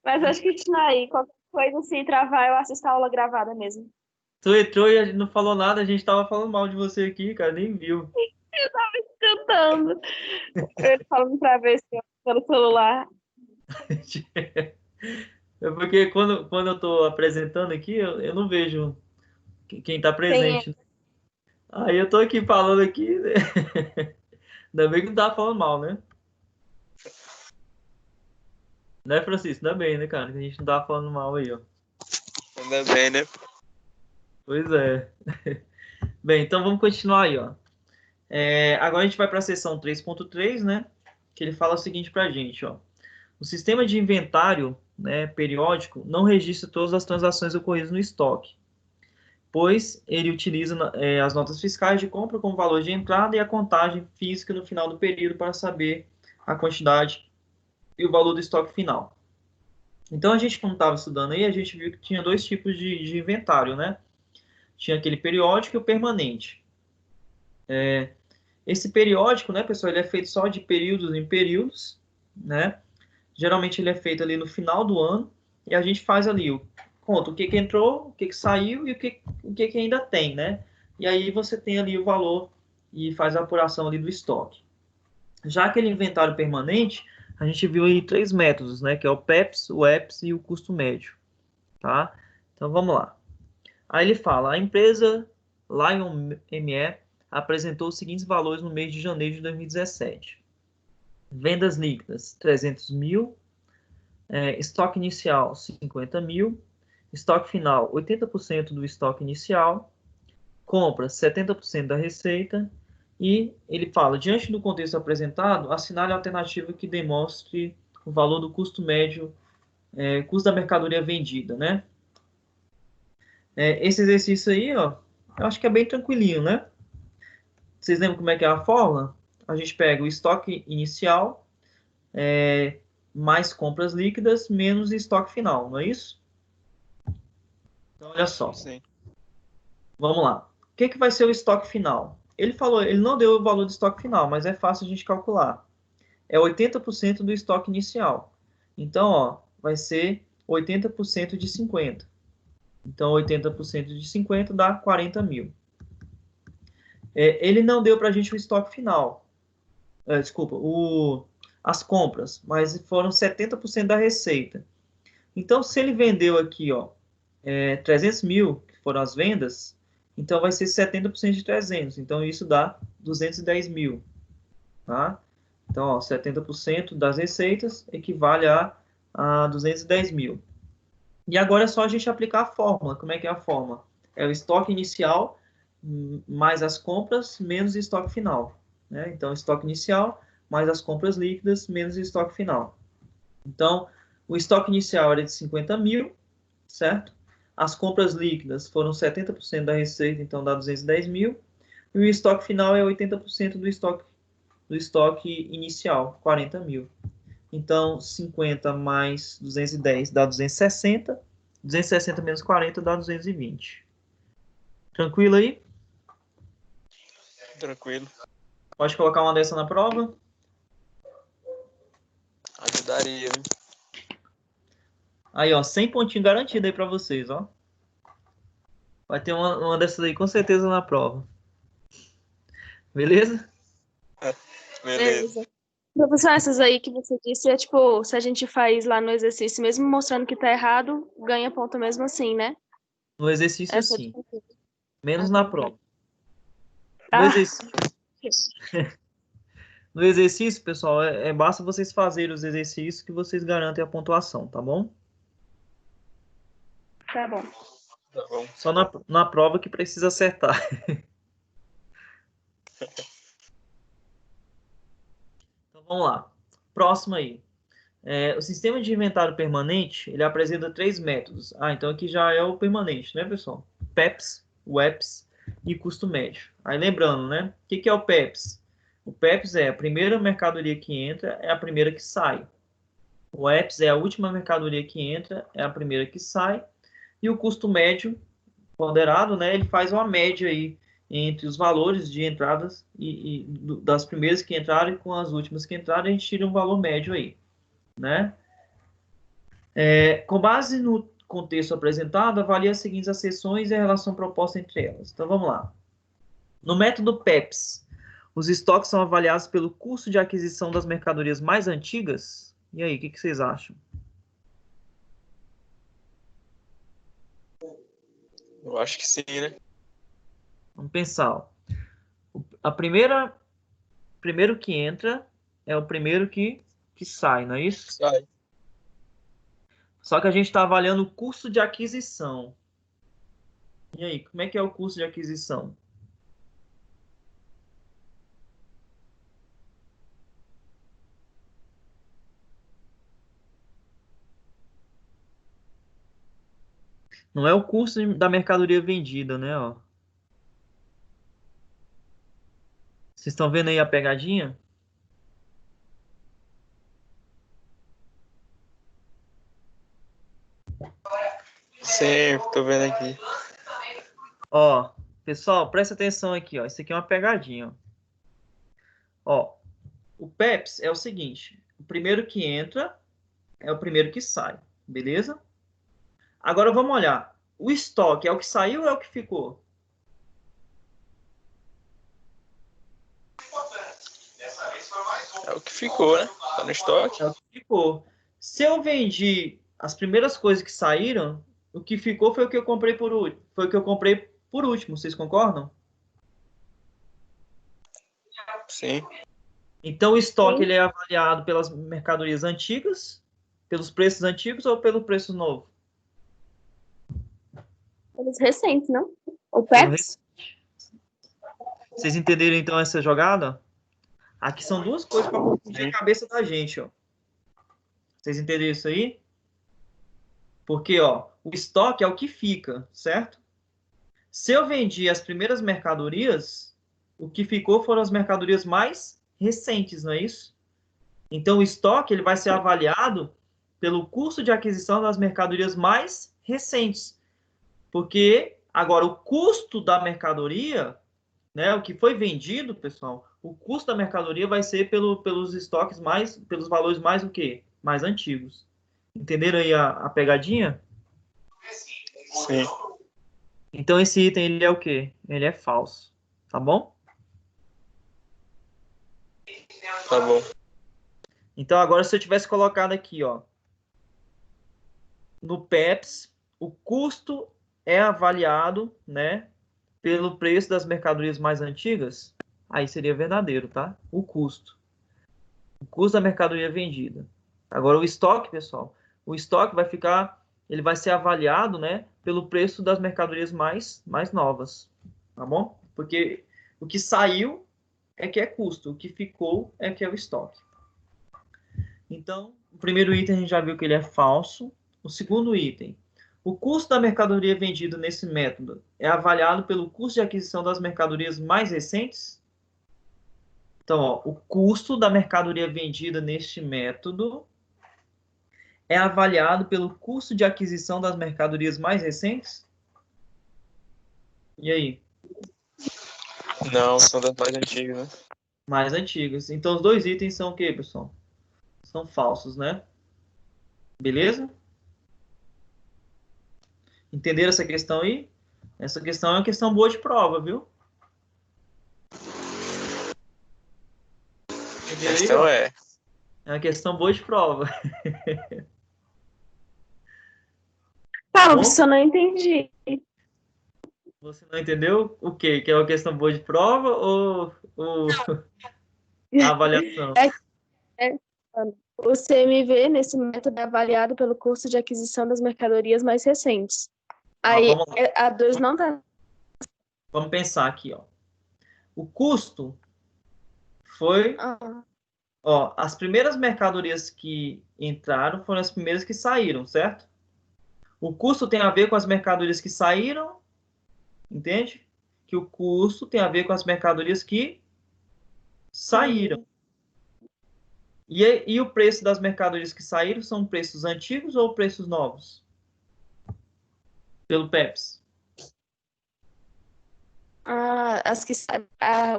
Mas pode continuar aí, qualquer coisa, se travar, eu assisto a aula gravada mesmo. Tu entrou e a gente não falou nada, a gente tava falando mal de você aqui, cara, nem viu. Cantando. Ele falando pra ver se eu pelo celular. É porque quando eu tô apresentando aqui, eu não vejo quem tá Quem é? presente. Aí eu tô aqui falando aqui, né? Ainda bem que não tava falando mal, né? Né, Francisco? Ainda bem, né, cara? Que a gente não tava falando mal aí, ó. Ainda bem, né? Pois é. Bem, então vamos continuar aí, ó. Agora a gente vai para a seção 3.3, né? Que ele fala o seguinte para a gente, ó. O sistema de inventário, né, periódico não registra todas as transações ocorridas no estoque, pois ele utiliza as notas fiscais de compra como valor de entrada e a contagem física no final do período para saber a quantidade e o valor do estoque final. Então a gente, quando estava estudando aí, a gente viu que tinha dois tipos de inventário, né? Tinha aquele periódico e o permanente. Esse periódico, né, pessoal, ele é feito só de períodos em períodos, né? Geralmente ele é feito ali no final do ano e a gente faz ali conta o que entrou, o que saiu e o que ainda tem, né? E aí você tem ali o valor e faz a apuração ali do estoque. Já aquele inventário permanente, a gente viu aí três métodos, né? Que é o PEPS, o EPS e o custo médio, tá? Então vamos lá. Aí ele fala, a empresa Lion ME apresentou os seguintes valores no mês de janeiro de 2017. Vendas líquidas, 300 mil. Estoque inicial, 50 mil. Estoque final, 80% do estoque inicial. Compras, 70% da receita. E ele fala, diante do contexto apresentado, assinale a alternativa que demonstre o valor do custo médio, custo da mercadoria vendida, né? Esse exercício aí, ó, eu acho que é bem tranquilinho, né? Vocês lembram como é que é a fórmula? A gente pega o estoque inicial, mais compras líquidas, menos estoque final, não é isso? Então, olha só. Sim. Vamos lá. O que vai ser o estoque final? Ele falou, ele não deu o valor do estoque final, mas é fácil a gente calcular. É 80% do estoque inicial. Então, ó, vai ser 80% de 50. Então, 80% de 50 dá 40 mil. Ele não deu para a gente o estoque final. Desculpa, as compras, mas foram 70% da receita. Então, se ele vendeu aqui, ó, 300 mil, que foram as vendas, então vai ser 70% de 300. Então, isso dá 210 mil. Tá? Então, ó, 70% das receitas equivale a 210 mil. E agora é só a gente aplicar a fórmula. Como é que é a fórmula? É o estoque inicial mais as compras menos o estoque final. Né? Então, estoque inicial mais as compras líquidas menos o estoque final. Então, o estoque inicial era de 50 mil, certo? As compras líquidas foram 70% da receita, então dá 210 mil. E o estoque final é 80% do estoque inicial, 40 mil. Então, 50 mais 210 dá 260. 260 menos 40 dá 220. Tranquilo aí? Tranquilo. Pode colocar uma dessa na prova? Ajudaria, né? Aí, ó, 100 pontinhos garantido aí pra vocês, ó. Vai ter uma dessas aí com certeza na prova. Beleza? Beleza. Beleza. Professor, essas aí que você disse é tipo, se a gente faz lá no exercício, mesmo mostrando que tá errado, ganha ponto mesmo assim, né? No exercício, Essa é sim. tipo. Ah, Menos na tá. prova. No Ah, exercício, no exercício, pessoal, basta vocês fazerem os exercícios que vocês garantem a pontuação, tá bom? tá bom. Tá bom. Só na prova que precisa acertar. Então vamos lá. Próximo aí. O sistema de inventário permanente, ele apresenta 3 métodos. Então aqui já é o permanente, né, pessoal? PEPs, WEPs e custo médio. Aí lembrando, né? O que é o PEPs? O PEPs é a primeira mercadoria que entra, é a primeira que sai. O WEPs é a última mercadoria que entra, é a primeira que sai. E o custo médio ponderado, né? Ele faz uma média aí entre os valores de entradas das primeiras que entraram e com as últimas que entraram, a gente tira um valor médio aí, né? Com base no contexto apresentado, avalie as seguintes acessões e a relação proposta entre elas. Então, vamos lá. No método PEPs, os estoques são avaliados pelo custo de aquisição das mercadorias mais antigas? E aí, o que vocês acham? Eu acho que sim, né? Vamos pensar. Ó. Primeiro que entra é o primeiro que sai, não é isso? Sai. Só que a gente está avaliando o custo de aquisição. E aí, como é que é o custo de aquisição? Não é o custo da mercadoria vendida, né? Ó. Vocês estão vendo aí a pegadinha? Sim, tô vendo aqui. Ó, pessoal, presta atenção aqui, ó. Isso aqui é uma pegadinha, ó. O PEPs é o seguinte: o primeiro que entra é o primeiro que sai, beleza? Agora vamos olhar. O estoque é o que saiu ou é o que ficou? É o que ficou, né? Tá no estoque. É o que ficou. Se eu vendi as primeiras coisas que saíram, o que ficou foi o que eu comprei por último. Foi o que eu comprei por último, vocês concordam? Sim. Então o estoque Sim. ele é avaliado pelas mercadorias antigas, pelos preços antigos ou pelo preço novo? Eles recentes, não? O Pelo PEPs? Vocês entenderam então essa jogada? Aqui são duas coisas para confundir a cabeça da gente, ó. Vocês entenderam isso aí? Porque, ó, o estoque é o que fica, certo? Se eu vendi as primeiras mercadorias, o que ficou foram as mercadorias mais recentes, não é isso? Então, o estoque ele vai ser avaliado pelo custo de aquisição das mercadorias mais recentes. Porque, agora, o custo da mercadoria, né, o que foi vendido, pessoal, o custo da mercadoria vai ser pelos estoques mais, pelos valores mais o quê? Mais antigos. Entenderam aí a pegadinha? Sim. Então, esse item, ele é o quê? Ele é falso. Tá bom? Tá bom. Então, agora, se eu tivesse colocado aqui, ó, no PEPs, o custo é avaliado, né, pelo preço das mercadorias mais antigas, aí seria verdadeiro, tá? O custo. O custo da mercadoria vendida. Agora, o estoque, pessoal, o estoque vai ficar, ele vai ser avaliado, né, pelo preço das mercadorias mais novas, tá bom? Porque o que saiu é que é custo, o que ficou é que é o estoque. Então, o primeiro item a gente já viu que ele é falso. O segundo item, o custo da mercadoria vendida nesse método é avaliado pelo custo de aquisição das mercadorias mais recentes? Então, ó, o custo da mercadoria vendida neste método é avaliado pelo custo de aquisição das mercadorias mais recentes? E aí? Não, são das mais antigas, né? Mais antigas. Então, os dois itens são o quê, pessoal? São falsos, né? Beleza? Entenderam essa questão aí? Essa questão é uma questão boa de prova, viu? A Entenderam aí, questão ó? é. É uma questão boa de prova. Calma, Bom? só não entendi. Você não entendeu o quê? Que é uma questão boa de prova ou a avaliação? É, o CMV, nesse método, é avaliado pelo custo de aquisição das mercadorias mais recentes. Aí, Vamos lá. a 2 não tá... Vamos pensar aqui, ó. O custo foi Ah, Ó, as primeiras mercadorias que entraram foram as primeiras que saíram, certo? O custo tem a ver com as mercadorias que saíram, entende? Que o custo tem a ver com as mercadorias que saíram. E o preço das mercadorias que saíram são preços antigos ou preços novos? Pelo PEPS.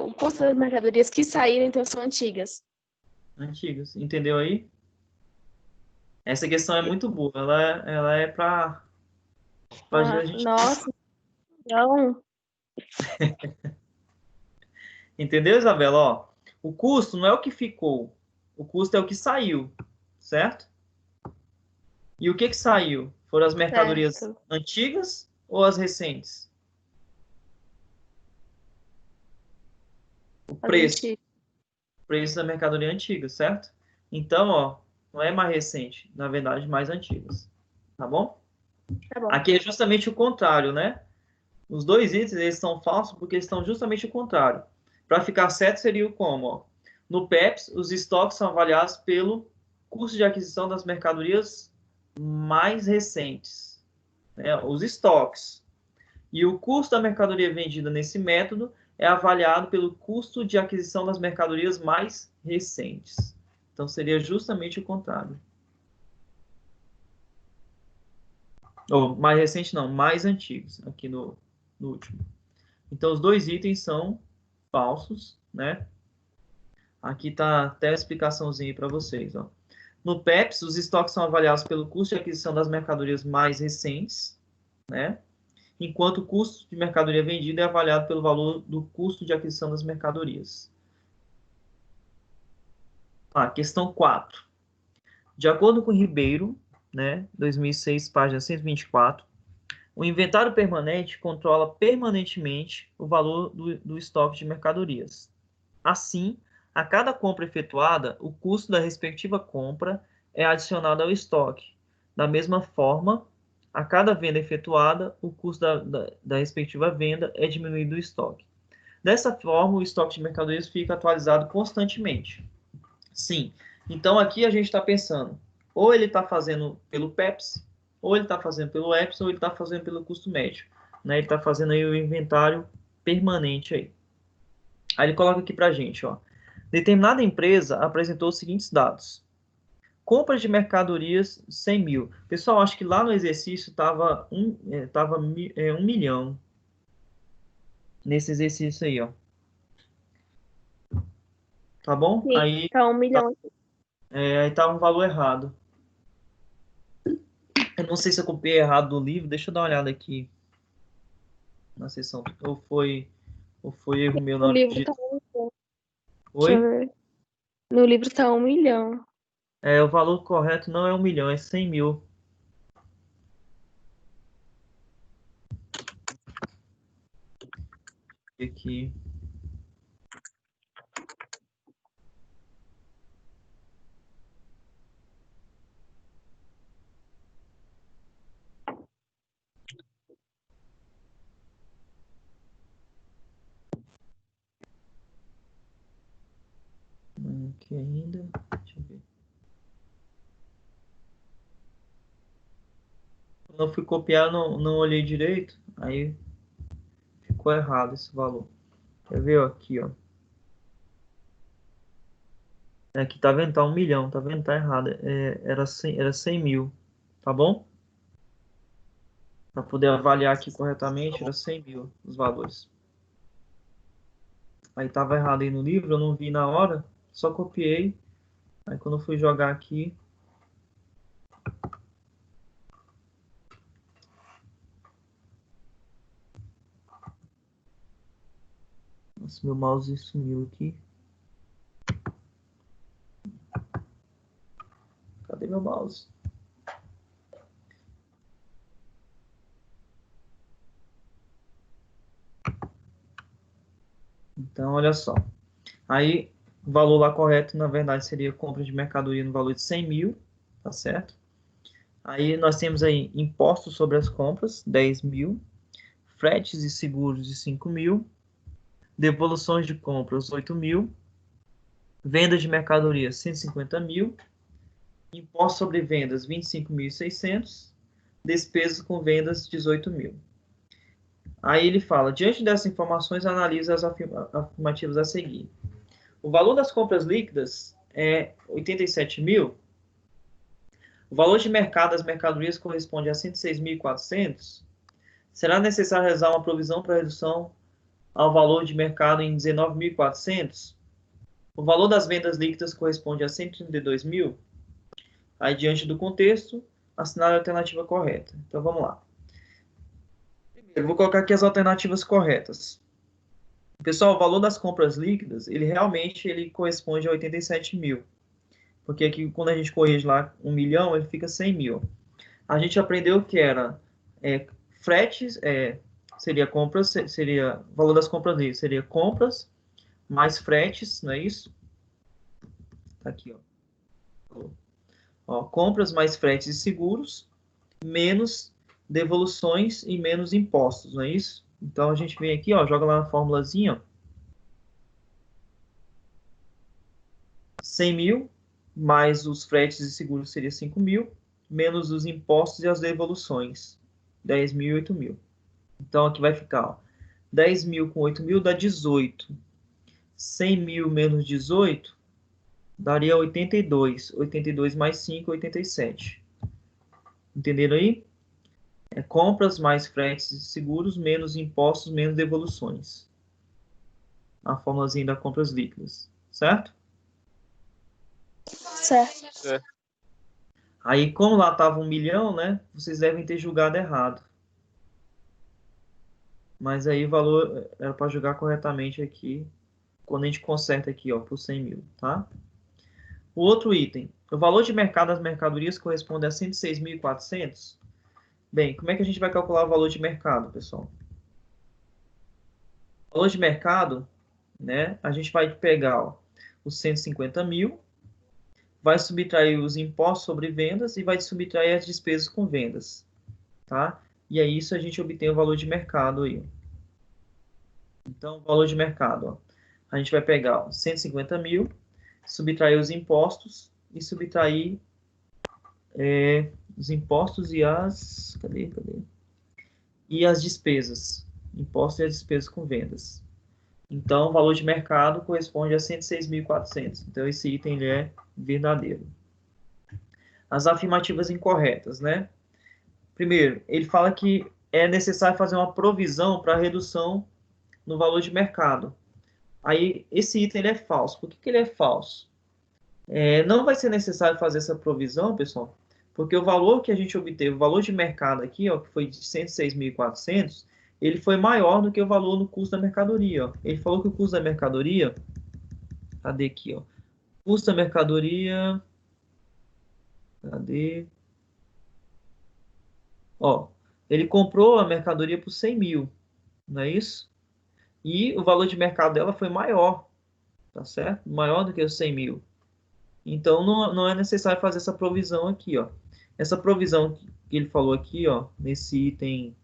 O custo das mercadorias que saíram, então, são antigas. Antigos. Entendeu aí? Essa questão é muito boa. Ela é para a gente. Nossa, não. Entendeu, Isabela? Ó, o custo não é o que ficou. O custo é o que saiu, certo? E o que saiu? Foram as mercadorias Certo. antigas ou as recentes? O preço. Preço da mercadoria antiga, certo? Então, ó, não é mais recente, na verdade, mais antigas. Tá bom? Tá bom. Aqui é justamente o contrário, né? Os dois itens, eles são falsos porque eles estão justamente o contrário. Para ficar certo, seria o como? Ó. No PEPS, os estoques são avaliados pelo custo de aquisição das mercadorias mais recentes. Né? Os estoques. E o custo da mercadoria vendida nesse método é avaliado pelo custo de aquisição das mercadorias mais recentes. Então, seria justamente o contrário. Ou mais recente não, mais antigos, aqui no último. Então, os dois itens são falsos, né? Aqui está até a explicaçãozinha para vocês. Ó. No PEPS, os estoques são avaliados pelo custo de aquisição das mercadorias mais recentes, né? Enquanto o custo de mercadoria vendida é avaliado pelo valor do custo de aquisição das mercadorias. Questão 4. De acordo com Ribeiro, né, 2006, página 124, o inventário permanente controla permanentemente o valor do estoque de mercadorias. Assim, a cada compra efetuada, o custo da respectiva compra é adicionado ao estoque. Da mesma forma, a cada venda efetuada, o custo da respectiva venda é diminuído do estoque. Dessa forma, o estoque de mercadorias fica atualizado constantemente. Sim, então aqui a gente está pensando, ou ele está fazendo pelo PEPS, ou ele está fazendo pelo EPS, ou ele está fazendo pelo custo médio. Né? Ele está fazendo aí o inventário permanente aí. Aí ele coloca aqui para a gente, ó. Determinada empresa apresentou os seguintes dados. Compras de mercadorias 100 mil. Pessoal, acho que lá no exercício estava 1 milhão. Nesse exercício aí, ó. Tá bom? Sim, Aí tá 1 milhão. aí estava um valor errado. Eu não sei se eu copiei errado do livro. Deixa eu dar uma olhada aqui na seção. Ou foi erro meu na No hora de livro tá digitar. 1 milhão. Deixa eu Oi? ver. No livro tá 1 milhão. O valor correto não é 1 milhão, é 100 mil. Aqui. Aqui ainda. Deixa eu ver. Quando eu fui copiar, não olhei direito. Aí ficou errado esse valor. Quer ver ó, aqui, ó. Aqui tá vendo? Tá 1 milhão. Tá vendo? Tá errado. Era 100 mil. Tá bom? Para poder avaliar aqui corretamente, era 100 mil os valores. Aí tava errado aí no livro, eu não vi na hora. Só copiei. Aí quando eu fui jogar aqui, nossa, meu mouse sumiu aqui. Cadê meu mouse? Então, olha só. Aí, o valor lá correto, na verdade, seria compra de mercadoria no valor de 100 mil, tá certo? Aí, nós temos aí impostos sobre as compras, 10 mil. Fretes e seguros de 5 mil. Devoluções de compras, 8 mil. Venda de mercadoria, 150 mil. Imposto sobre vendas, 25.600. Despesas com vendas, 18 mil. Aí ele fala, diante dessas informações, analisa as afirmativas a seguir. O valor das compras líquidas é 87 mil. O valor de mercado das mercadorias corresponde a 106.400. Será necessário realizar uma provisão para redução ao valor de mercado em 19.400. O valor das vendas líquidas corresponde a 132 mil. Aí, diante do contexto, assinale a alternativa correta. Então, vamos lá. Primeiro, vou colocar aqui as alternativas corretas. Pessoal, o valor das compras líquidas, ele realmente corresponde a 87 mil. Porque aqui, quando a gente corrige lá 1 milhão, ele fica 100 mil. A gente aprendeu que era fretes, seria compras, seria o valor das compras livres, seria compras mais fretes, não é isso? Tá aqui, ó. Compras mais fretes e seguros, menos devoluções e menos impostos, não é isso? Então a gente vem aqui, ó, joga lá na formulazinha, ó. 100 mil mais os fretes e seguros seria 5 mil, menos os impostos e as devoluções, 10 mil e 8 mil. Então, aqui vai ficar, ó, 10 mil com 8 mil dá 18. 100 mil menos 18 daria 82. 82 mais 5, 87. Entenderam aí? Compras mais fretes e seguros, menos impostos, menos devoluções. A formulazinha das compras líquidas. Certo? Certo. Aí, como lá estava 1 milhão, né? Vocês devem ter julgado errado. Mas aí o valor era para julgar corretamente aqui, quando a gente conserta aqui, ó, por 100 mil, tá? O outro item. O valor de mercado das mercadorias corresponde a 106.400. Bem, como é que a gente vai calcular o valor de mercado, pessoal? O valor de mercado, né? A gente vai pegar, ó, os 150 mil, vai subtrair os impostos sobre vendas e vai subtrair as despesas com vendas, tá? E aí isso a gente obtém o valor de mercado aí. Então, o valor de mercado, ó, a gente vai pegar, ó, 150 mil, subtrair os impostos e subtrair os impostos e as... Cadê? E as despesas. Impostos e as despesas com vendas. Então, o valor de mercado corresponde a 106.400. Então, esse item ele é verdadeiro. As afirmativas incorretas, né? Primeiro, ele fala que é necessário fazer uma provisão para redução no valor de mercado. Aí, esse item ele é falso. Por que ele é falso? Não vai ser necessário fazer essa provisão, pessoal, porque o valor que a gente obteve, o valor de mercado aqui, ó, que foi de 106.400, ele foi maior do que o valor no custo da mercadoria. Ó. Ele falou que o custo da mercadoria... Cadê aqui, ó? Custo da mercadoria... Cadê? Ó, ele comprou a mercadoria por 100 mil, não é isso? E o valor de mercado dela foi maior, tá certo? Maior do que os 100 mil. Então, não é necessário fazer essa provisão aqui, ó. Essa provisão que ele falou aqui, ó, nesse item,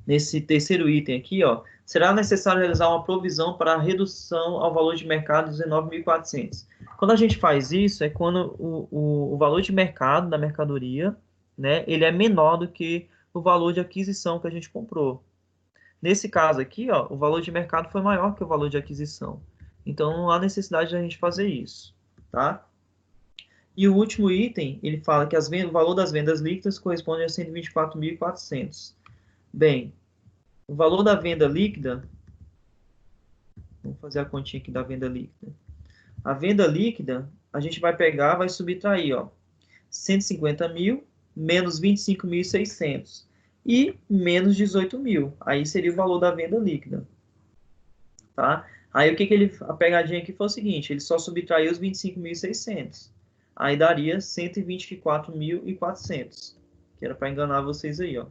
nesse terceiro item aqui, ó, será necessário realizar uma provisão para a redução ao valor de mercado de 19.400. Quando a gente faz isso, é quando o valor de mercado da mercadoria, né, ele é menor do que o valor de aquisição que a gente comprou. Nesse caso aqui, ó, o valor de mercado foi maior que o valor de aquisição. Então, não há necessidade de a gente fazer isso, tá? E o último item, ele fala que o valor das vendas líquidas corresponde a 124.400. Bem, o valor da venda líquida... Vamos fazer a continha aqui da venda líquida. A venda líquida, a gente vai pegar, vai subtrair, ó, 150 mil menos 25.600 e menos 18 mil. Aí seria o valor da venda líquida, tá? Aí o que a pegadinha aqui foi o seguinte, ele só subtraiu os 25.600. Aí daria 124.400, que era para enganar vocês aí, ó.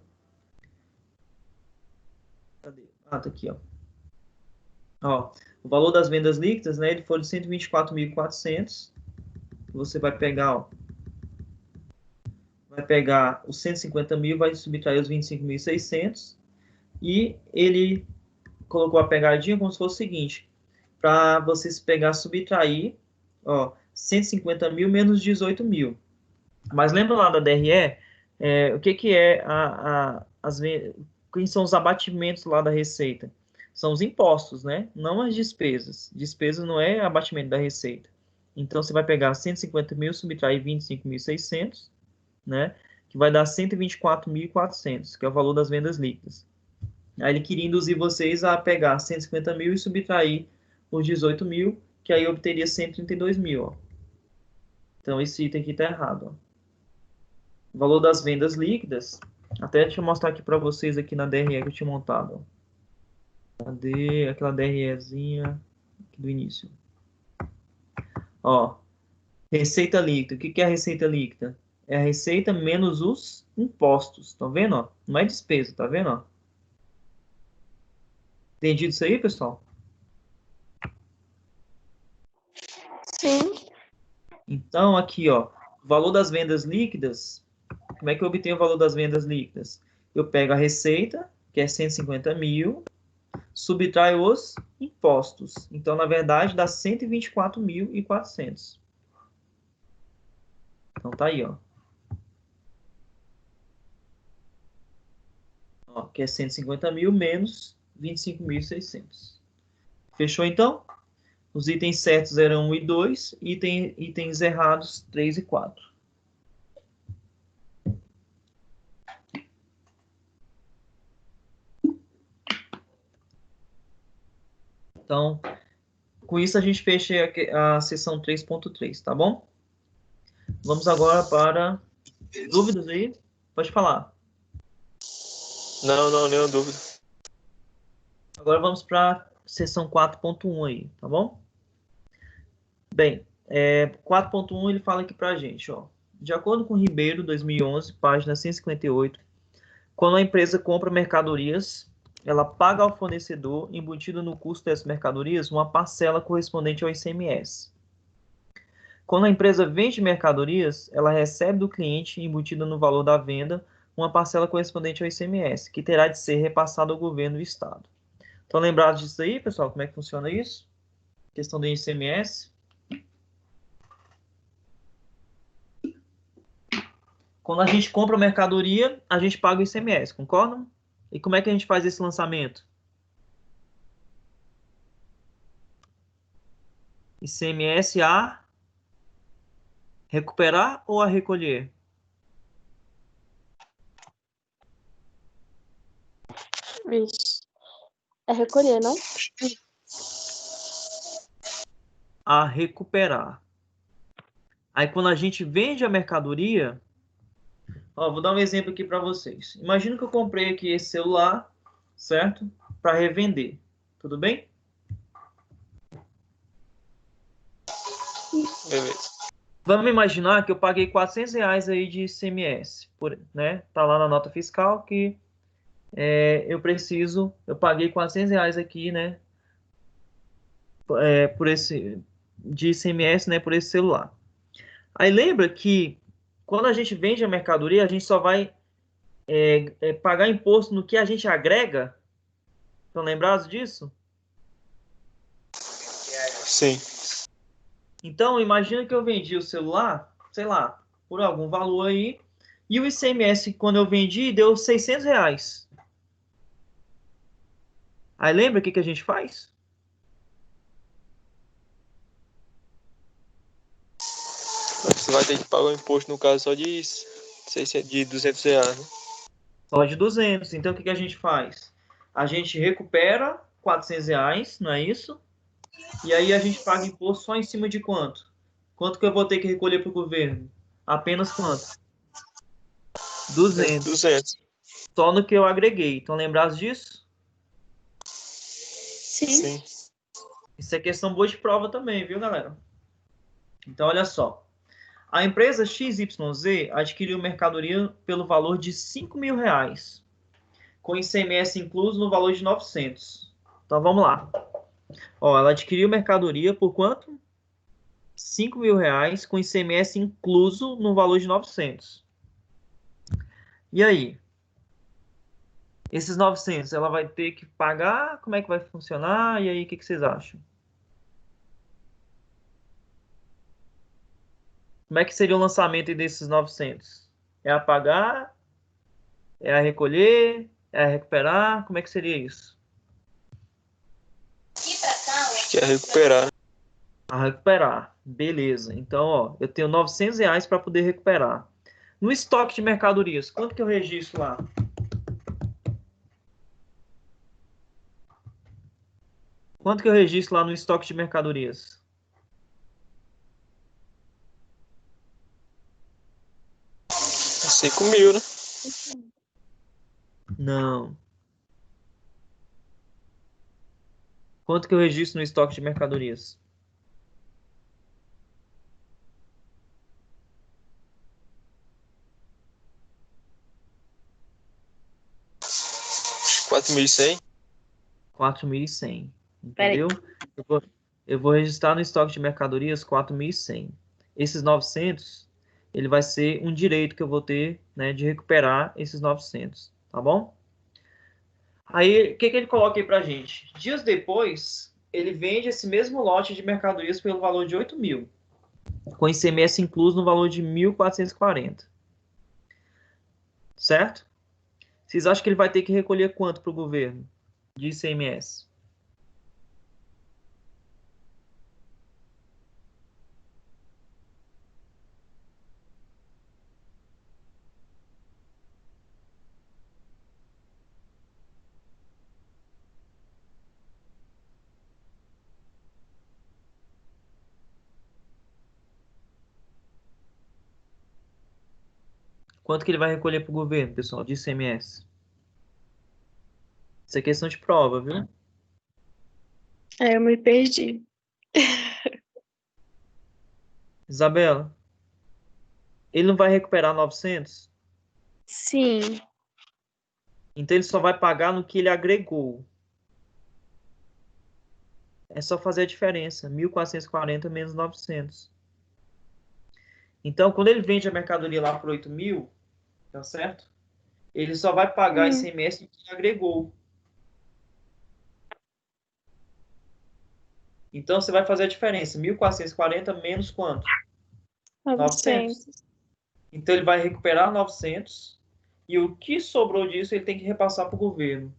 Cadê? Ah, tá aqui, ó. Ó, o valor das vendas líquidas, né, ele foi de 124.400. Você vai pegar, ó, vai pegar os 150 mil, vai subtrair os 25.600 e ele colocou a pegadinha como se fosse o seguinte: para vocês pegar, subtrair, ó, 150 mil menos 18 mil. Mas lembra lá da DRE? O que é quem são os abatimentos lá da receita? São os impostos, né? Não as despesas. Despesa não é abatimento da receita. Então, você vai pegar 150 mil, subtrair 25.600, né? Que vai dar 124.400, que é o valor das vendas líquidas. Aí ele queria induzir vocês a pegar 150 mil e subtrair os 18 mil, que aí obteria 132 mil, ó. Então, esse item aqui está errado, ó. O valor das vendas líquidas, até deixa eu mostrar aqui para vocês aqui na DRE que eu tinha montado, ó. Cadê aquela DREzinha aqui do início? Ó, receita líquida. O que é a receita líquida? É a receita menos os impostos. Tá vendo, ó? Não é despesa, tá vendo, ó? Entendido isso aí, pessoal? Sim. Então, aqui, ó, o valor das vendas líquidas. Como é que eu obtenho o valor das vendas líquidas? Eu pego a receita, que é 150 mil, subtraio os impostos. Então, na verdade, dá 124.400. Então, tá aí, ó. Ó, que é 150 mil menos 25.600. Fechou, então? Os itens certos eram 1 e 2, itens errados 3 e 4. Então, com isso a gente fecha a seção 3.3, tá bom? Vamos agora para dúvidas aí? Pode falar. Não, nenhuma dúvida. Agora vamos para a seção 4.1 aí, tá bom? Bem, 4.1 ele fala aqui para a gente, ó. De acordo com Ribeiro, 2011, página 158, quando a empresa compra mercadorias, ela paga ao fornecedor, embutido no custo dessas mercadorias, uma parcela correspondente ao ICMS. Quando a empresa vende mercadorias, ela recebe do cliente, embutida no valor da venda, uma parcela correspondente ao ICMS, que terá de ser repassada ao governo do estado. Estão lembrados disso aí, pessoal? Como é que funciona isso? Questão do ICMS. Quando a gente compra mercadoria, a gente paga o ICMS, concordam? E como é que a gente faz esse lançamento? ICMS a recuperar ou a recolher? Vixe. É recolher, não? A recuperar. Aí quando a gente vende a mercadoria, ó, vou dar um exemplo aqui para vocês. Imagina que eu comprei aqui esse celular, certo? Para revender. Tudo bem? Beleza. Vamos imaginar que eu paguei R$ 400 aí de ICMS, né? Tá lá na nota fiscal que eu paguei R$ 400 aqui, né? De ICMS, né? Por esse celular. Aí lembra que quando a gente vende a mercadoria, a gente só vai pagar imposto no que a gente agrega. Estão lembrados disso? Sim. Então, imagina que eu vendi o celular, sei lá, por algum valor aí, e o ICMS, quando eu vendi, deu R$ 600. Aí lembra o que a gente faz? Você vai ter que pagar o imposto, no caso, só de R$ 200, né? Só de 200. Então, o que a gente faz? A gente recupera R$ 400, não é isso? E aí a gente paga imposto só em cima de quanto? Quanto que eu vou ter que recolher para o governo? Apenas quanto? 200. 200. Só no que eu agreguei. Estão lembrados disso? Sim. Isso é questão boa de prova também, viu, galera? Então, olha só. A empresa XYZ adquiriu mercadoria pelo valor de R$ 5.000, com ICMS incluso no valor de 900. Então, vamos lá. Ó, ela adquiriu mercadoria por quanto? R$ 5.000, com ICMS incluso no valor de 900. E aí? Esses 900, ela vai ter que pagar? Como é que vai funcionar? E aí, o que vocês acham? Como é que seria o lançamento desses 900? É a pagar? É a recolher? É a recuperar? Como é que seria isso? Acho que é recuperar, né? A recuperar. Beleza. Então, ó, eu tenho R$ 900 para poder recuperar. No estoque de mercadorias, quanto que eu registro lá? Quanto que eu registro lá no estoque de mercadorias? É 5.000, né? Não. Quanto que eu registro no estoque de mercadorias? Acho que 4.100. 4.100. Peraí. Entendeu? Eu vou registrar no estoque de mercadorias 4.100. Esses 900, ele vai ser um direito que eu vou ter, né, de recuperar esses 900, tá bom? Aí, o que que ele coloca aí pra gente? Dias depois, ele vende esse mesmo lote de mercadorias pelo valor de 8.000, com ICMS incluso no valor de 1.440, certo? Vocês acham que ele vai ter que recolher quanto para o governo de ICMS? Quanto que ele vai recolher para o governo, pessoal, de ICMS? Isso é questão de prova, viu? Eu me perdi. Isabela, ele não vai recuperar 900? Sim. Então ele só vai pagar no que ele agregou. É só fazer a diferença, 1.440 menos 900. Então, quando ele vende a mercadoria lá por 8.000, tá certo? Ele só vai pagar ICMS no que ele agregou. Então, você vai fazer a diferença, 1.440 menos quanto? 900. 900. Então, ele vai recuperar 900 e o que sobrou disso ele tem que repassar para o governo.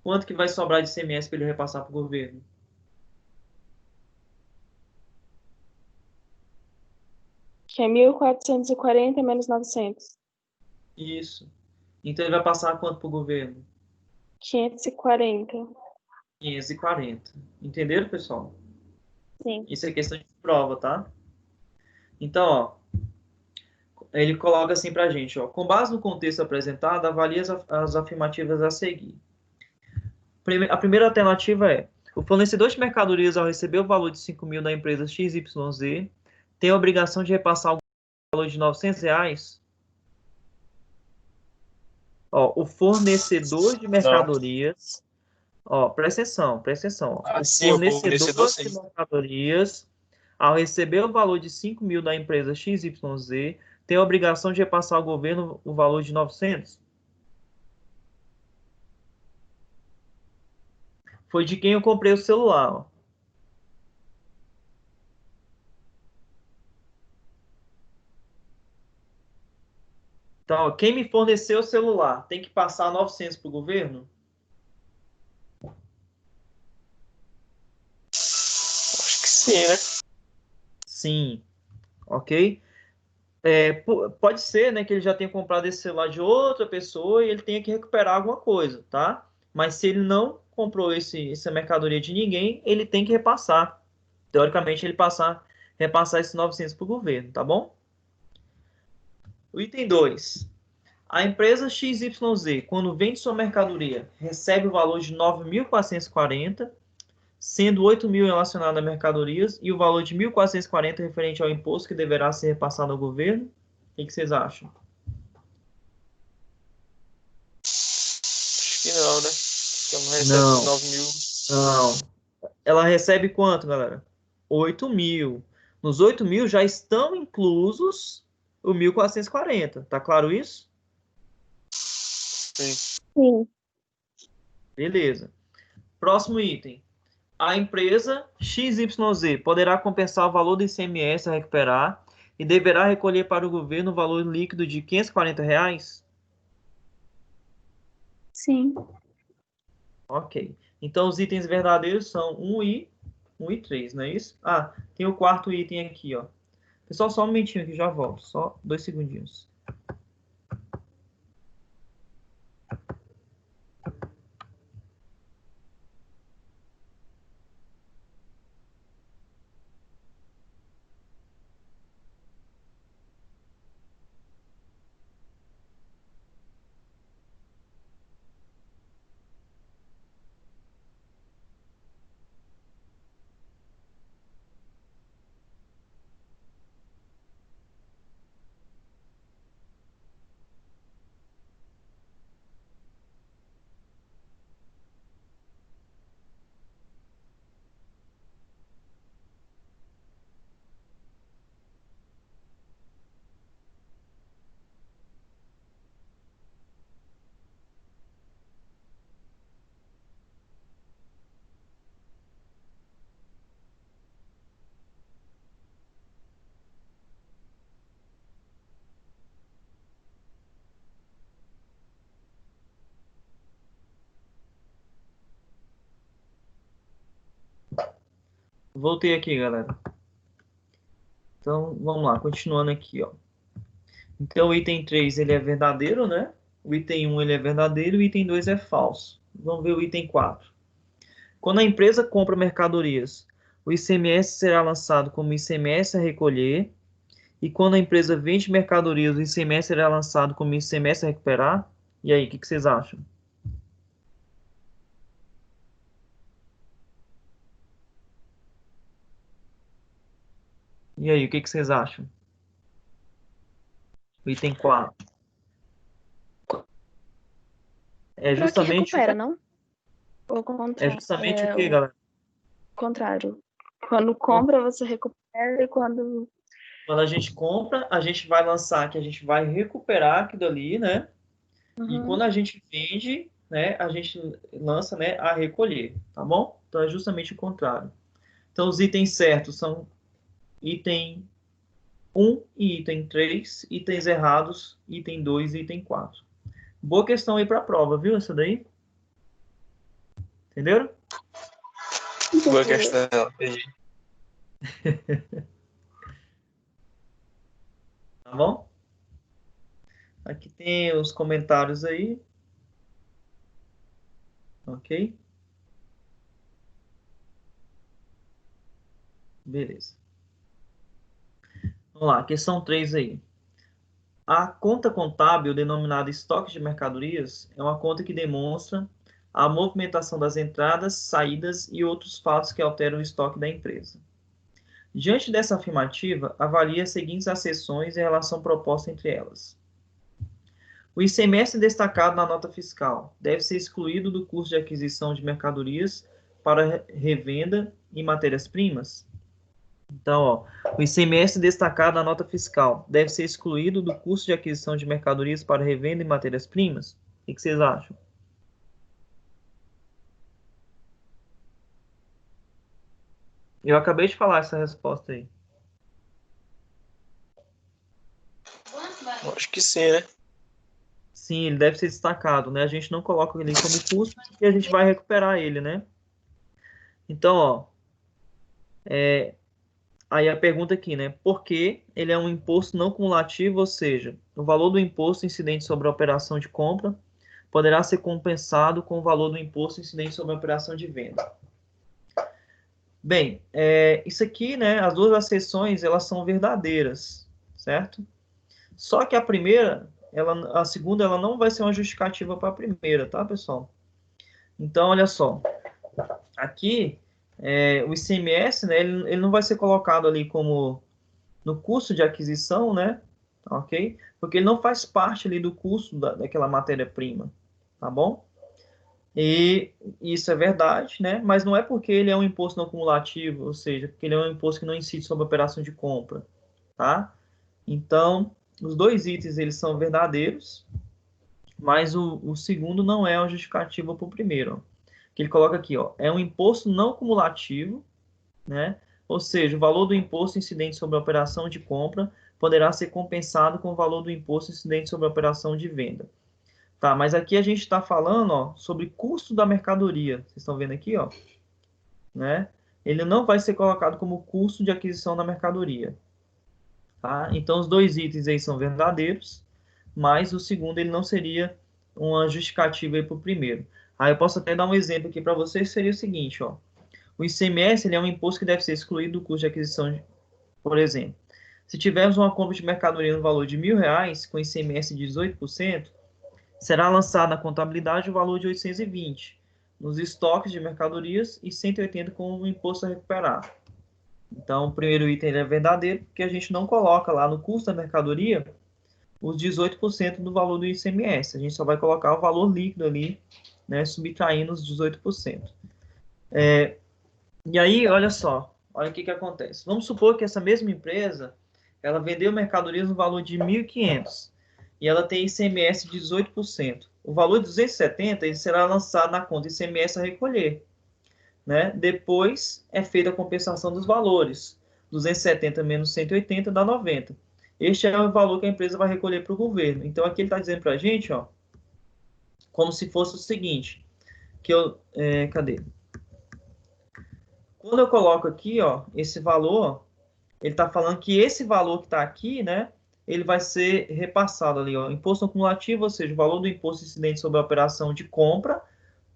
Quanto que vai sobrar de ICMS para ele repassar para o governo? Que é 1.440 menos 900. Isso. Então, ele vai passar quanto para o governo? 540. 540. Entenderam, pessoal? Sim. Isso é questão de prova, tá? Então, ó, ele coloca assim pra gente, ó, com base no contexto apresentado, avalie as afirmativas a seguir. A primeira alternativa é: o fornecedor de mercadorias, ao receber o valor de 5.000 da empresa XYZ, tem a obrigação de repassar o valor de R$ 900? Ó, o fornecedor de Não. mercadorias, ó, presta atenção, presta atenção. Ó, Ah, o sim, o fornecedor, fornecedor de sim. mercadorias, ao receber o valor de 5.000 da empresa XYZ, tem a obrigação de repassar ao governo o valor de 900? Foi de quem eu comprei o celular, ó. Então, ó, quem me forneceu o celular tem que passar 900 para o governo? Acho que sim, né? Sim, ok? Pode ser, né, que ele já tenha comprado esse celular de outra pessoa e ele tenha que recuperar alguma coisa, tá? Mas se ele não comprou essa mercadoria de ninguém, ele tem que repassar. Teoricamente, repassar esses 900 para o governo, tá bom? O item 2. A empresa XYZ, quando vende sua mercadoria, recebe o valor de 9.440, sendo 8.000 relacionado a mercadorias e o valor de 1.440 referente ao imposto que deverá ser repassado ao governo. O que vocês acham? Acho que não, né? Porque ela não recebe Não, os 9.000. não. Ela recebe quanto, galera? 8.000. Nos 8.000 já estão inclusos o 1.440. Tá claro isso? Sim. Sim. Beleza. Próximo item. A empresa XYZ poderá compensar o valor do ICMS a recuperar e deverá recolher para o governo o valor líquido de R$ 540? Sim. Ok. Então, os itens verdadeiros são 1 e 3, não é isso? Ah, tem o quarto item aqui, ó. Pessoal, só um momentinho aqui, já volto. Só 2 segundinhos. Voltei aqui, galera. Então, vamos lá, continuando aqui, ó. Então, o item 3, ele é verdadeiro, né? O item 1, ele é verdadeiro, o item 2 é falso. Vamos ver o item 4. Quando a empresa compra mercadorias, o ICMS será lançado como ICMS a recolher, e quando a empresa vende mercadorias, o ICMS será lançado como ICMS a recuperar. E aí, o que vocês acham? E aí, o que vocês acham? O item 4. É Pra que justamente, recupera, não? Ou é contrário? justamente o É que, o galera? contrário. Quando compra, você recupera e quando... Quando a gente compra, a gente vai lançar que a gente vai recuperar aquilo ali, né? E Uhum. quando a gente vende, né, a gente lança, né, a recolher, tá bom? Então é justamente o contrário. Então os itens certos são item 1 e item 3, itens errados, item 2 e item 4. Boa questão aí para a prova, viu? Essa daí? Entenderam? Boa Entendi. questão. Entendi. Tá bom? Aqui tem os comentários aí. Ok? Beleza. Vamos lá, questão 3 aí. A conta contábil, denominada estoque de mercadorias, é uma conta que demonstra a movimentação das entradas, saídas e outros fatos que alteram o estoque da empresa. Diante dessa afirmativa, avalie as seguintes acessões e a relação proposta entre elas. O ICMS destacado na nota fiscal deve ser excluído do custo de aquisição de mercadorias para revenda e matérias-primas? Então, ó, o ICMS destacado na nota fiscal deve ser excluído do custo de aquisição de mercadorias para revenda e matérias-primas? O que vocês acham? Eu acabei de falar essa resposta aí. Eu acho que sim, né? Sim, ele deve ser destacado, né? A gente não coloca ele como custo e a gente vai recuperar ele, né? Então, ó, aí a pergunta aqui, né? Por que ele é um imposto não cumulativo, ou seja, o valor do imposto incidente sobre a operação de compra poderá ser compensado com o valor do imposto incidente sobre a operação de venda? Bem, isso aqui, né? As duas acessões, elas são verdadeiras, certo? Só que a primeira, a segunda, ela não vai ser uma justificativa para a primeira, tá, pessoal? Então, olha só. Aqui, o ICMS, né? Ele não vai ser colocado ali como no custo de aquisição, né? Ok? Porque ele não faz parte ali do custo daquela matéria-prima, tá bom? E isso é verdade, né? Mas não é porque ele é um imposto não cumulativo, ou seja, porque ele é um imposto que não incide sobre a operação de compra, tá? Então, os dois itens eles são verdadeiros, mas o segundo não é uma justificativa para o primeiro. Ó. Que ele coloca aqui, ó, é um imposto não cumulativo, né? Ou seja, o valor do imposto incidente sobre a operação de compra poderá ser compensado com o valor do imposto incidente sobre a operação de venda. Tá, mas aqui a gente está falando, ó, sobre custo da mercadoria. Vocês estão vendo aqui, ó, né? Ele não vai ser colocado como custo de aquisição da mercadoria. Tá? Então, os dois itens aí são verdadeiros, mas o segundo ele não seria uma justificativa para o primeiro. Aí eu posso até dar um exemplo aqui para vocês, seria o seguinte, ó. O ICMS ele é um imposto que deve ser excluído do custo de aquisição, por exemplo. Se tivermos uma compra de mercadoria no valor de R$1.000, com ICMS de 18%, será lançado na contabilidade o valor de 820, nos estoques de mercadorias e 180 com o imposto a recuperar. Então, o primeiro item é verdadeiro, porque a gente não coloca lá no custo da mercadoria os 18% do valor do ICMS. A gente só vai colocar o valor líquido ali, né, subtraindo os 18%. E aí, olha só, olha o que acontece. Vamos supor que essa mesma empresa, ela vendeu mercadorias no valor de 1.500 e ela tem ICMS de 18%. O valor de 270 ele será lançado na conta ICMS a recolher. Né? Depois é feita a compensação dos valores. 270 menos 180 dá 90. Este é o valor que a empresa vai recolher para o governo. Então, aqui ele está dizendo para a gente, ó, como se fosse o seguinte, que cadê? Quando eu coloco aqui, ó, esse valor, ele está falando que esse valor que está aqui, né, ele vai ser repassado ali, ó, imposto acumulativo, ou seja, o valor do imposto incidente sobre a operação de compra,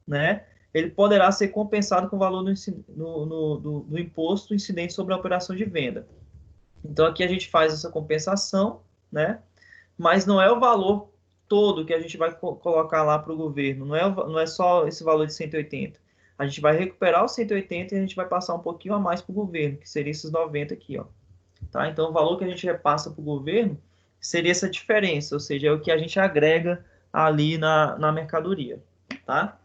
né, ele poderá ser compensado com o valor do imposto incidente sobre a operação de venda. Então, aqui a gente faz essa compensação, né, mas não é o valor todo que a gente vai colocar lá para o governo, não é só esse valor de 180. A gente vai recuperar os 180 e a gente vai passar um pouquinho a mais para o governo, que seria esses 90 aqui, ó. Tá? Então, o valor que a gente repassa para o governo seria essa diferença, ou seja, é o que a gente agrega ali na mercadoria. Tá?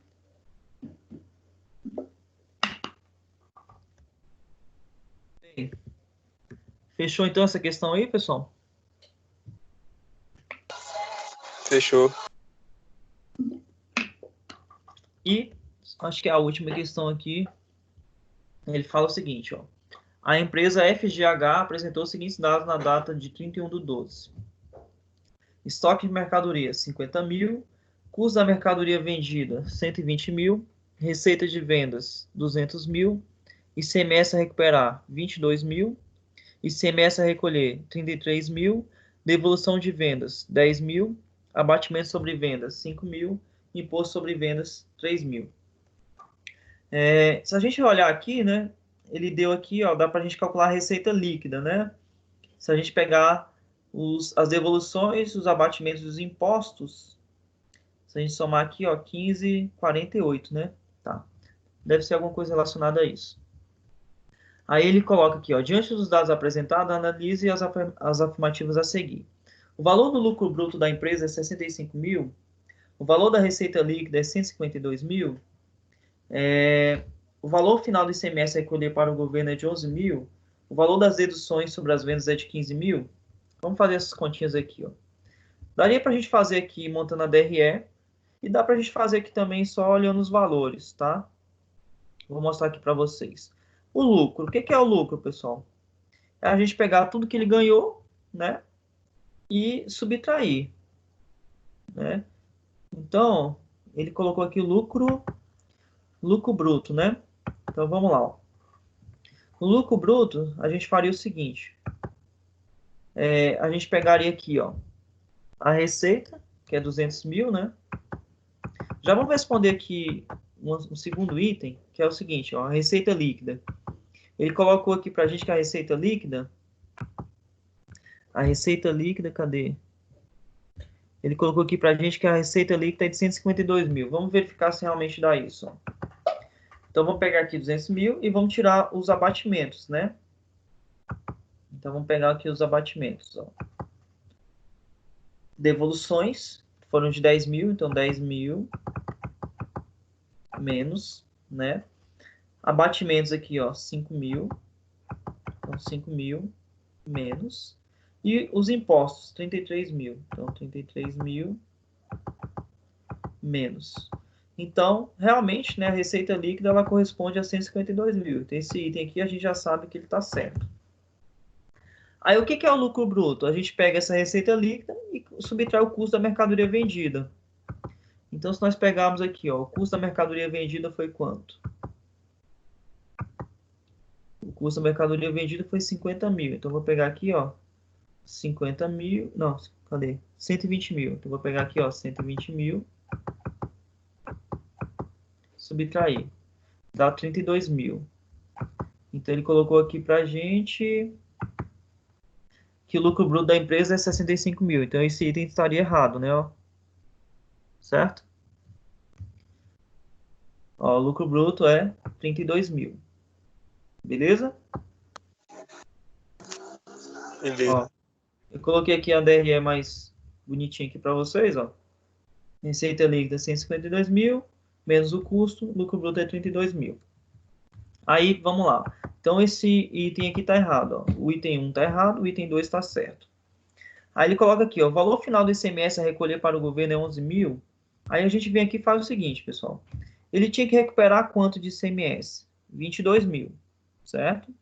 Fechou então essa questão aí, pessoal? Fechou. E acho que a última questão aqui, ele fala o seguinte, ó. A empresa FGH apresentou os seguintes dados na data de 31/12. Estoque de mercadoria, 50 mil. Custo da mercadoria vendida, 120 mil. Receita de vendas, 200 mil. ICMS a recuperar, 22 mil. ICMS a recolher, 33 mil. Devolução de vendas, 10 mil. Abatimento sobre vendas, 5 mil. Imposto sobre vendas, 3 mil. Se a gente olhar aqui, né, ele deu aqui, ó, dá para a gente calcular a receita líquida, né? Se a gente pegar as devoluções, os abatimentos dos impostos, se a gente somar aqui, ó, 15,48, né? Tá. Deve ser alguma coisa relacionada a isso. Aí ele coloca aqui, ó, diante dos dados apresentados, analise as afirmativas a seguir. O valor do lucro bruto da empresa é 65 mil, o valor da receita líquida é 152 mil, o valor final do ICMS a recolher para o governo é de 11 mil, o valor das deduções sobre as vendas é de 15 mil. Vamos fazer essas continhas aqui, ó. Daria para a gente fazer aqui montando a DRE e dá para a gente fazer aqui também só olhando os valores, tá? Vou mostrar aqui para vocês. O lucro. O que é o lucro, pessoal? É a gente pegar tudo que ele ganhou, né? E subtrair, né? Então, ele colocou aqui lucro bruto, né? Então, vamos lá, ó. O lucro bruto, a gente faria o seguinte. A gente pegaria aqui, ó, a receita, que é 200 mil, né? Já vamos responder aqui um segundo item, que é o seguinte, ó, a receita líquida. Ele colocou aqui pra gente que a receita líquida, cadê? Ele colocou aqui pra gente que a receita líquida é de 152 mil. Vamos verificar se realmente dá isso, ó. Então, vamos pegar aqui 200 mil e vamos tirar os abatimentos, né? Então, vamos pegar aqui os abatimentos, ó. Devoluções foram de 10 mil, então 10 mil menos, né? Abatimentos aqui, ó, 5 mil. Então, 5 mil menos. E os impostos, 33 mil. Então, 33 mil menos. Então, realmente, né, a receita líquida ela corresponde a 152 mil. Então, esse item aqui a gente já sabe que ele está certo. Aí o que é o lucro bruto? A gente pega essa receita líquida e subtrai o custo da mercadoria vendida. Então, se nós pegarmos aqui, ó, o custo da mercadoria vendida foi quanto? O custo da mercadoria vendida foi 50 mil. Então, eu vou pegar aqui, ó, 50 mil. Não, cadê? 120 mil. Então, eu vou pegar aqui, ó, 120 mil. Subtrair. Dá 32 mil. Então, ele colocou aqui pra gente que o lucro bruto da empresa é 65 mil. Então, esse item estaria errado, né? Ó. Certo? Ó, o lucro bruto é 32 mil. Beleza? Beleza. Ó, eu coloquei aqui a DRE mais bonitinha aqui para vocês, ó. Receita líquida 152 mil, menos o custo, lucro bruto é 32 mil. Aí, vamos lá. Então, esse item aqui está errado, ó. O item 1 está errado, o item 2 está certo. Aí ele coloca aqui, ó, o valor final do ICMS a recolher para o governo é 11 mil. Aí a gente vem aqui e faz o seguinte, pessoal. Ele tinha que recuperar quanto de ICMS? 22 mil, certo?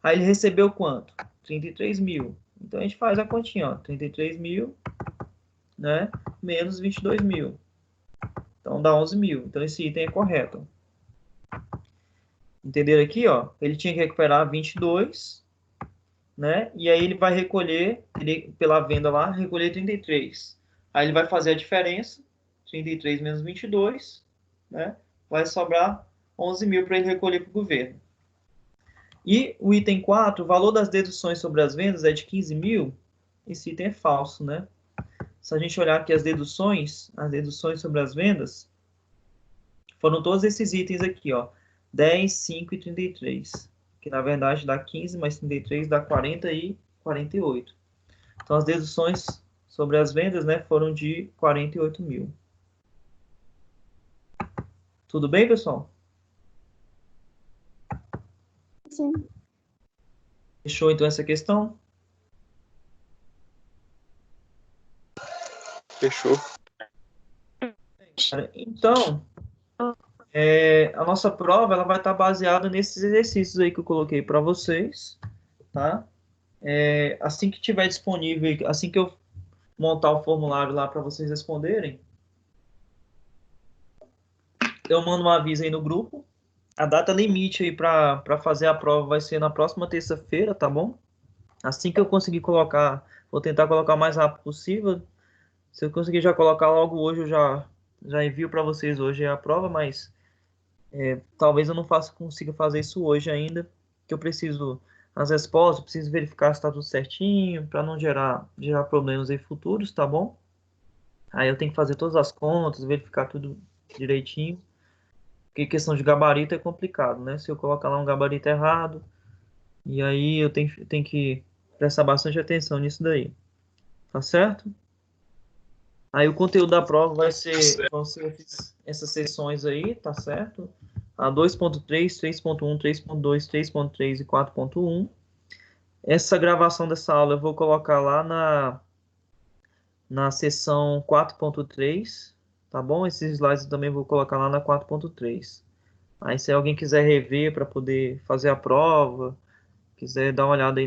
Aí ele recebeu quanto? 33 mil. Então a gente faz a continha, ó, 33 mil, né? Menos 22 mil. Então dá 11 mil. Então esse item é correto. Entenderam aqui, ó? Ele tinha que recuperar 22, né? E aí ele vai recolher, ele, pela venda lá, recolher 33. Aí ele vai fazer a diferença, 33 menos 22, né? Vai sobrar 11 mil para ele recolher para o governo. E o item 4, o valor das deduções sobre as vendas é de 15 mil. Esse item é falso, né? Se a gente olhar aqui as deduções sobre as vendas, foram todos esses itens aqui, ó. 10, 5 e 33. Que na verdade dá 15 mais 33 dá 40 e 48. Então as deduções sobre as vendas, né, foram de 48 mil. Tudo bem, pessoal? Sim. Fechou então essa questão? Fechou. Então, a nossa prova ela vai estar baseada nesses exercícios aí que eu coloquei para vocês, tá? Assim que tiver disponível, assim que eu montar o formulário lá para vocês responderem, eu mando um aviso aí no grupo. A data limite aí para fazer a prova vai ser na próxima terça-feira, tá bom? Assim que eu conseguir colocar, vou tentar colocar o mais rápido possível. Se eu conseguir já colocar logo hoje, eu já envio para vocês hoje a prova, mas talvez eu não consiga fazer isso hoje ainda, que eu preciso as respostas, preciso verificar se está tudo certinho, para não gerar problemas aí futuros, tá bom? Aí eu tenho que fazer todas as contas, verificar tudo direitinho. Porque questão de gabarito é complicado, né? Se eu colocar lá um gabarito errado, e aí eu tenho que prestar bastante atenção nisso daí. Tá certo? Aí o conteúdo da prova vão ser essas sessões aí, tá certo? A 2.3, 3.1, 3.2, 3.3 e 4.1. Essa gravação dessa aula eu vou colocar lá na sessão 4.3, tá bom? Esses slides eu também vou colocar lá na 4.3. Aí se alguém quiser rever para poder fazer a prova, quiser dar uma olhada aí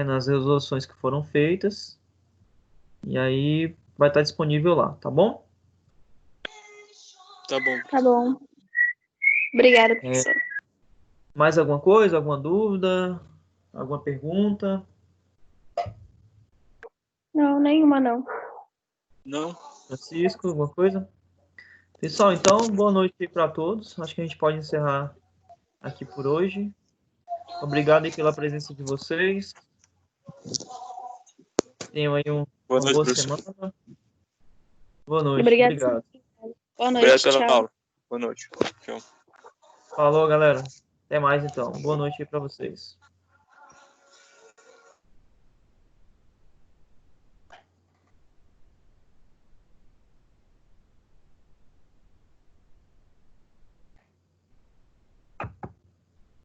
nas resoluções que foram feitas, e aí vai estar disponível lá, tá bom? Tá bom. Tá bom. Obrigada, professor. Mais alguma coisa, alguma dúvida, alguma pergunta? Não, nenhuma não. Não? Francisco, alguma coisa? Pessoal, então, boa noite aí para todos. Acho que a gente pode encerrar aqui por hoje. Obrigado aí pela presença de vocês. Tenham aí Boa uma noite, boa professor. semana. Boa noite, Obrigada. obrigado. Boa Obrigado noite, pela tchau. aula. Boa noite. Tchau. Falou, galera. Até mais então. Boa noite aí para vocês.